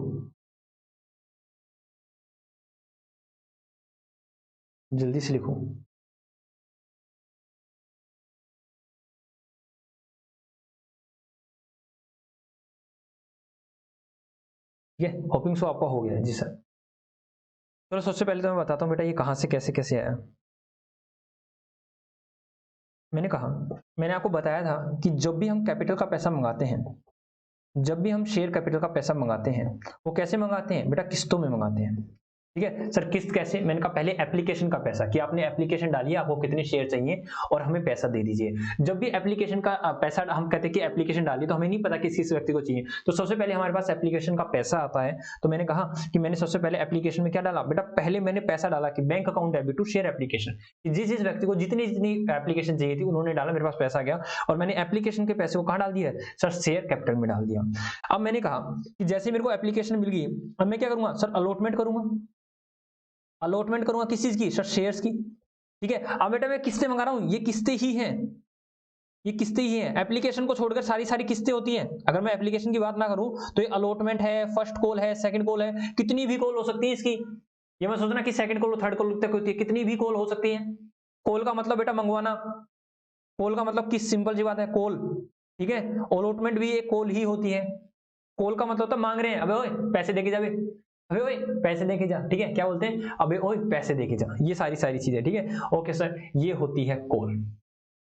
जल्दी से लिखो। ठीक है, होपिंग सो आपका हो गया है। जी सर चलो सबसे पहले तो मैं बताता हूँ बेटा ये कहाँ से कैसे कैसे आया। मैंने आपको बताया था कि जब भी हम कैपिटल का पैसा मंगाते हैं, जब भी हम शेयर कैपिटल का पैसा मंगाते हैं, वो कैसे मंगाते हैं बेटा, किस्तों में मंगाते हैं, ठीक है सर। किस्त कैसे, मैंने कहा पहले एप्लीकेशन का पैसा, कि आपने एप्लीकेशन डाली, आपको कितने शेयर चाहिए और हमें पैसा दे दीजिए। जब भी एप्लीकेशन का पैसा, हम कहते हैं कि एप्लीकेशन डाली, तो हमें नहीं पता किस व्यक्ति को चाहिए, तो सबसे पहले हमारे पास एप्लीकेशन का पैसा आता है। तो मैंने कहा कि मैंने सबसे पहले एप्लीकेशन में क्या डाला बेटा, पहले मैंने पैसा डाला कि bank account debit to share application, जिस जिस व्यक्ति को जितनी जितनी एप्लीकेशन चाहिए थी उन्होंने डाला, मेरे पास पैसा गया और मैंने एप्लीकेशन के पैसे को कहाँ डाल दिया सर, शेयर कैपिटल में डाल दिया। अब मैंने कहा कि जैसे मेरे को एप्लीकेशन मिल गई, अब मैं क्या करूंगा सर, अलॉटमेंट करूंगा। अलॉटमेंट करूंगा किस चीज की सर, शेयर्स की, ठीक है। अब बेटा मैं किस्तें मंगा रहा हूं, ये किस्तें ही हैं, ये किस्तें ही हैं। एप्लीकेशन को छोड़कर सारी सारी किस्तें होती हैं। अगर मैं एप्लीकेशन की बात ना करूं तो ये अलॉटमेंट है, फर्स्ट कॉल है, सेकंड कॉल है, कितनी भी कॉल हो सकती है इसकी। ये मैं सोचना कि सेकंड कॉल थर्ड कॉल तक होती है, कितनी भी कॉल हो सकती है। कॉल का मतलब बेटा मंगवाना, कॉल का मतलब किस, सिंपल सी बात है कॉल, ठीक है। अलॉटमेंट भी एक कॉल ही होती है। कॉल का मतलब तो मांग रहे हैं, अबे ओए पैसे देके जावे, अबे ओए पैसे देके जा, ठीक है। क्या बोलते हैं, अबे ओए पैसे देके जा, ये सारी सारी चीजें, ठीक है। ओके सर, ये होती है कॉल,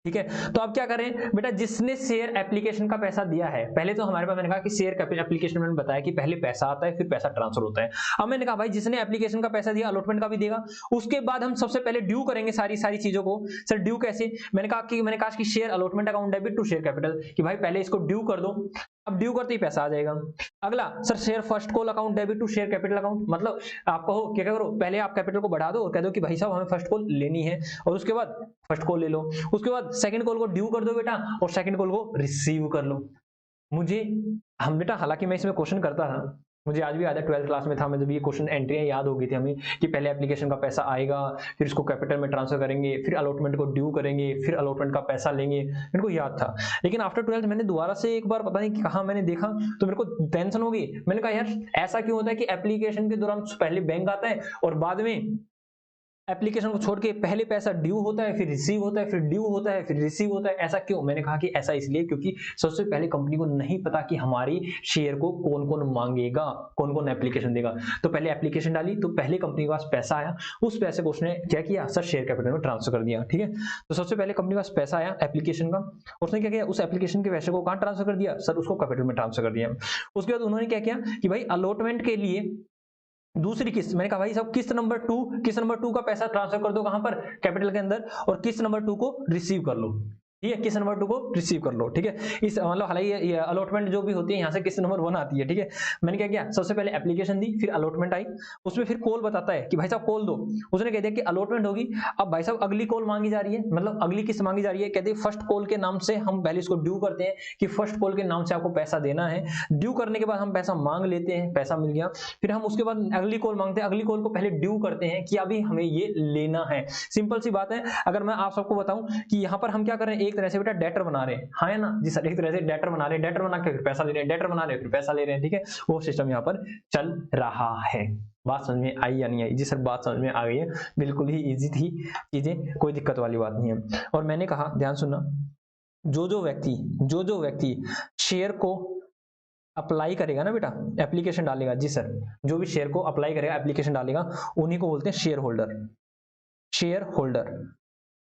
ठीक है। तो अब क्या करें बेटा, जिसने शेयर एप्लीकेशन का पैसा दिया है, पहले तो हमारे पास मैंने कहा कि शेयर एप्लीकेशन में बताया कि पहले पैसा आता है फिर पैसा ट्रांसफर होता है। अब मैंने कहा भाई जिसने एप्लीकेशन का पैसा दिया अलॉटमेंट का भी देगा। उसके बाद हम सबसे पहले ड्यू करेंगे सारी सारी चीजों को। सर ड्यू कैसे, मैंने कहा कि share allotment account debit to share capital, कि भाई पहले इसको ड्यू कर दो। अब ड्यू करते ही पैसा आ जाएगा। अगला sir share first call account debit to share capital account, मतलब आप कहो क्या करो, पहले आप कैपिटल को बढ़ा दो और कह दो कि भाई साहब हमें फर्स्ट कॉल लेनी है, और उसके बाद फर्स्ट कॉल ले लो। उसके बाद सेकंड कॉल को ड्यू कर दो बेटा, और सेकंड कॉल को रिसीव कर लो। मुझे हम बेटा, हालांकि मैं इसमें क्वेश्चन करता था मुझे आज भी याद है 12th क्लास में था मैं जब ये क्वेश्चन एंट्रियां याद हो गई थी हमें कि पहले एप्लीकेशन का पैसा आएगा, फिर इसको कैपिटल में ट्रांसफर करेंगे, फिर अलॉटमेंट को ड्यू करेंगे, फिर अलॉटमेंट का पैसा लेंगे, मेरे को याद था। लेकिन आफ्टर 12th मैंने दोबारा से एक बार पता नहीं कहाँ मैंने देखा तो मेरे को टेंशन हो गई। मैंने कहा यार ऐसा क्यों होता है कि एप्लीकेशन के दौरान पहले बैंक आता है और बाद में एप्लीकेशन को छोड़ के पहले पैसा ड्यू होता है, फिर रिसीव होता है, फिर ड्यू होता है, फिर रिसीव होता है, ऐसा क्यों? मैंने कहा कि ऐसा इसलिए क्योंकि सबसे पहले कंपनी को नहीं पता कि हमारी शेयर को कौन कौन मांगेगा, कौन कौन एप्लीकेशन देगा। तो पहले एप्लीकेशन डाली तो पहले कंपनी के पास पैसा आया, उस पैसे को उसने क्या किया सर शेयर कैपिटल में ट्रांसफर कर दिया। ठीक है, तो सबसे पहले कंपनी के पास पैसा आया एप्लीकेशन का, उसने क्या किया उस एप्लीकेशन के पैसे को कहाँ ट्रांसफर कर दिया सर, उसको कैपिटल में ट्रांसफर कर दिया। उसके बाद उन्होंने क्या किया कि भाई अलॉटमेंट के लिए दूसरी किस्त, मैंने कहा भाई साहब किस्त नंबर 2 का पैसा ट्रांसफर कर दो कहां पर कैपिटल के अंदर, और किस्त नंबर 2 को रिसीव कर लो। ठीक है, किस्त नंबर 2 को रिसीव कर लो। ठीक है, इस मतलब हालांकि ये अलॉटमेंट जो भी होती है यहाँ से किस्त नंबर 1 आती है। ठीक है, मैंने क्या किया सबसे पहले एप्लीकेशन दी, फिर अलॉटमेंट आई, उसमें फिर कॉल बताता है कि भाई साहब कॉल दो। उसने कह दिया कि अलॉटमेंट होगी, अब भाई साहब अगली कॉल मांगी जा रही है, मतलब अगली किस्त मांगी जा रही है। कहते हैं फर्स्ट कॉल के नाम से हम पहले इसको ड्यू करते हैं कि फर्स्ट कॉल के नाम से आपको पैसा देना है। ड्यू करने के बाद हम पैसा मांग लेते हैं, पैसा मिल गया, फिर हम उसके बाद अगली कॉल मांगते हैं, अगली कॉल को पहले ड्यू करते हैं कि अभी हमें ये लेना है। सिंपल सी बात है। अगर मैं आप सबको बताऊं कि यहाँ पर हम क्या कर रहे हैं, एक तरह से बेटा डेटर बना रहे हैं, हाँ है ना जी सर, एक तरह से डेटर बना रहे हैं, डेटर बना के फिर पैसा ले रहे हैं, डेटर बना रहे हैं फिर पैसा ले रहे हैं। ठीक है, वो सिस्टम यहाँ पर चल रहा है। बात समझ में आई या नहीं आई? जी सर बात समझ में आ गई है, बिल्कुल ही इजी थी चीजें, कोई दिक्कत वाली बात नहीं है। और मैंने कहा ध्यान सुनना, जो जो व्यक्ति शेयर को अप्लाई करेगा ना बेटा, एप्लीकेशन डालेगा, जी सर, जो भी शेयर को अप्लाई करेगा एप्लीकेशन डालेगा उन्हीं को बोलते हैं share holder. Share holder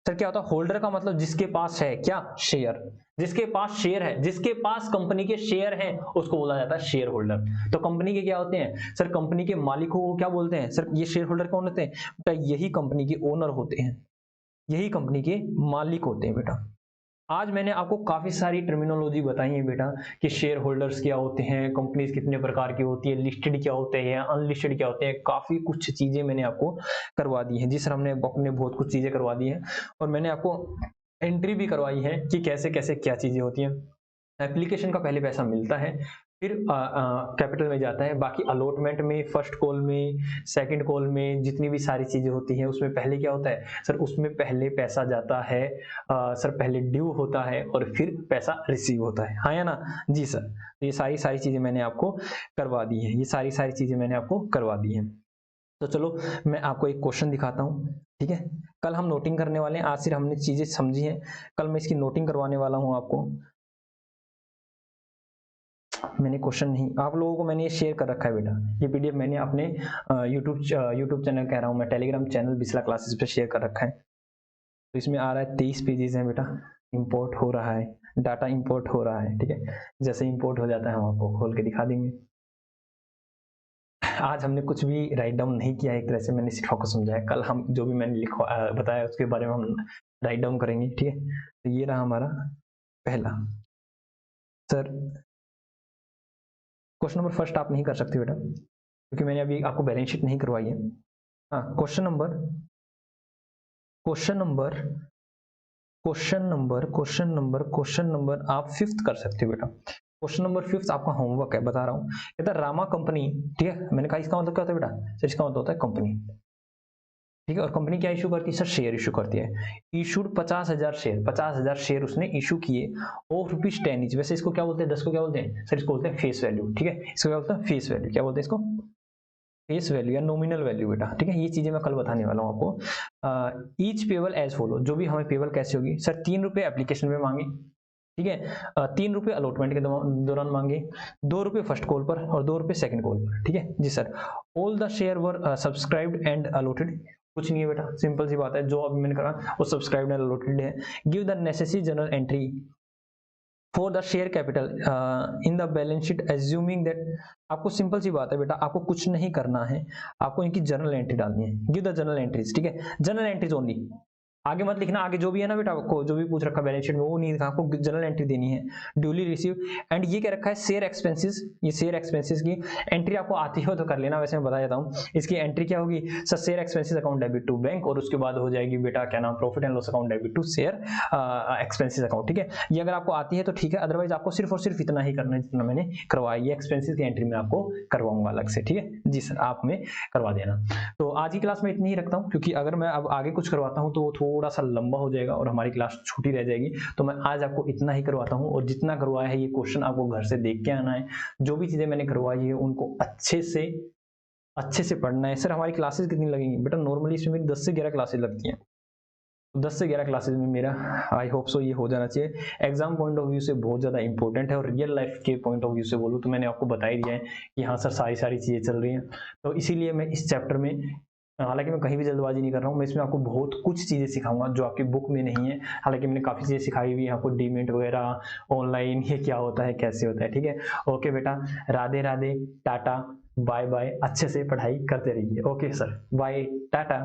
sir क्या होता है? होल्डर का मतलब जिसके पास है क्या शेयर, जिसके पास शेयर है, जिसके पास कंपनी के शेयर हैं उसको बोला जाता है शेयर होल्डर। तो कंपनी के क्या होते हैं सर, कंपनी के मालिकों को क्या बोलते हैं सर, ये शेयर होल्डर कौन होते हैं बेटा? यही कंपनी के ओनर होते हैं, यही कंपनी के मालिक होते हैं बेटा। आज मैंने आपको काफी सारी टर्मिनोलॉजी बताई है बेटा कि शेयर होल्डर्स क्या होते हैं, कंपनीज कितने प्रकार की होती है, लिस्टेड क्या होते हैं, अनलिस्टेड क्या होते हैं, काफी कुछ चीजें मैंने आपको करवा दी है। जी सर हमने बहुत कुछ चीजें करवा दी है, और मैंने आपको एंट्री भी करवाई है कि कैसे कैसे क्या चीजें होती हैं। एप्लीकेशन का पहले पैसा मिलता है, फिर कैपिटल में जाता है, बाकी अलॉटमेंट में, फर्स्ट कॉल में, सेकंड कॉल में जितनी भी सारी चीजें होती हैं उसमें पहले क्या होता है सर, उसमें पहले पैसा जाता है सर, पहले ड्यू होता है और फिर पैसा रिसीव होता है, हाँ या ना जी सर। तो ये सारी चीजें मैंने आपको करवा दी है, ये सारी चीजें मैंने आपको करवा दी है। तो चलो मैं आपको एक क्वेश्चन दिखाता हूँ। ठीक है, कल हम नोटिंग करने वाले हैं, आज सिर्फ हमने चीजें समझी हैं, कल मैं इसकी नोटिंग करवाने वाला हूँ आपको। मैंने क्वेश्चन नहीं, आप लोगों को मैंने ये शेयर कर रखा है बेटा, ये पीडीएफ मैंने अपने यूट्यूब चैनल कह रहा हूँ मैं, टेलीग्राम चैनल बिस्ला क्लासेस पे शेयर कर रखा है। तो इसमें आ रहा है 23 पेजेस हैं बेटा, इंपोर्ट हो रहा है, डाटा इंपोर्ट हो रहा है। ठीक है, जैसे इंपोर्ट हो जाता है हम आपको खोल के दिखा देंगे। आज हमने कुछ भी राइट डाउन नहीं किया, एक तरह से मैंने सिर्फ आपको समझाया, कल हम जो भी मैंने बताया उसके बारे में हम राइट डाउन करेंगे। ठीक है, तो ये रहा हमारा पहला। सर क्वेश्चन नंबर फर्स्ट आप नहीं कर सकते बेटा, क्योंकि मैंने अभी आपको बैलेंस शीट नहीं करवाई है। हाँ, क्वेश्चन नंबर आप 5th कर सकते हो बेटा। क्वेश्चन नंबर 5th आपका होमवर्क है, बता रहा हूँ। कहता रामा कंपनी, ठीक है, मैंने कहा इसका मतलब क्या होता है बेटा सर, इसका मतलब होता है कंपनी। ठीक है, और कंपनी क्या इशू करती है सर, शेयर इशू करती है। इशूड 50,000 शेयर, 50,000 शेयर उसने इशू किए और ₹10 ईच। वैसे इसको क्या बोलते हैं, 10 को क्या बोलते हैं सर, इसको बोलते हैं फेस वैल्यू। ठीक है, इसको क्या बोलते हैं फेस वैल्यू, क्या बोलते हैं इसको फेस वैल्यू या नॉमिनल वैल्यू बेटा। ठीक है, ये चीजें मैं कल बताने वाला हूँ आपको। ईच पेबल एज फॉलो, जो भी हमें पेबल कैसे होगी सर, ₹3 एप्लीकेशन में मांगे, ठीक है, ₹3 अलॉटमेंट के दौरान मांगे, ₹2 फर्स्ट कॉल पर और ₹2 सेकंड कॉल पर। ठीक है जी sir. All the share were subscribed and allotted, कुछ नहीं है बेटा, सिंपल सी बात है, जो अभी मैंने कहा वो सब्सक्राइब्ड एंड अलॉटेड है। Give the necessary general entry for the share capital in the balance sheet assuming that, आपको सिंपल सी बात है बेटा, आपको कुछ नहीं करना है, आपको इनकी जनरल एंट्री डालनी है। गिव द जनरल एंट्रीज, ठीक है, जनरल एंट्रीज ओनली, आगे मत लिखना, आगे जो भी है ना बेटा, आपको जो भी पूछ रखा बैलेंस शीट में वो नहीं लिखा, आपको जनरल एंट्री देनी है, ड्यूली रिसीव। एंड ये क्या रखा है, शेयर एक्सपेंसेस, ये शेयर एक्सपेंसेस की एंट्री आपको आती हो तो कर लेना, वैसे मैं बता देता हूँ। इसकी एंट्री क्या होगी sir, share expenses account debit to bank, और उसके बाद हो जाएगी बेटा क्या नाम, profit and loss account debit to share expenses account, ठीक है। ये अगर आपको आती है तो ठीक है, अदरवाइज आपको सिर्फ और सिर्फ इतना ही करना है जितना मैंने करवाया, ये एक्सपेंसेस की एंट्री में आपको करवाऊंगा अलग से, ठीक है जी सर, आप हमें करवा देना। तो आज की क्लास में इतनी ही रखता हूँ, क्योंकि अगर मैं अब आगे कुछ करवाता हूँ तो थोड़ा सा लंबा हो जाएगा और हमारी क्लास छूटी रह जाएगी, तो मैं आज आपको इतना ही करवाता हूँ। और जितना करवाया है ये क्वेश्चन आपको घर से देख के आना है, जो भी चीजें मैंने करवाई है उनको अच्छे से पढ़ना है। सर हमारी क्लासेस कितनी लगेंगी बेटा, नॉर्मली इसमें मेरी 10 से 11 क्लासेस लगती हैं, 10 से 11 क्लासेस में मेरा आई होप सो ये हो जाना चाहिए। एग्जाम पॉइंट ऑफ व्यू से बहुत ज़्यादा इंपॉर्टेंट है, और रियल लाइफ के पॉइंट ऑफ व्यू से बोलूँ तो मैंने आपको बता ही दिया है कि हाँ सर सारी चीज़ें चल रही हैं। तो इसीलिए मैं इस चैप्टर में, हालांकि मैं कहीं भी जल्दबाजी नहीं कर रहा हूँ, मैं इसमें आपको बहुत कुछ चीज़ें सिखाऊंगा जो आपकी बुक में नहीं है। हालांकि मैंने काफ़ी चीज़ें सिखाई हुई है आपको, डीमेट वगैरह, ऑनलाइन ये क्या होता है, कैसे होता है, ठीक है। ओके बेटा, Radhe Radhe, tata bye bye, अच्छे से पढ़ाई करते रहिए। Okay sir, bye, Tata.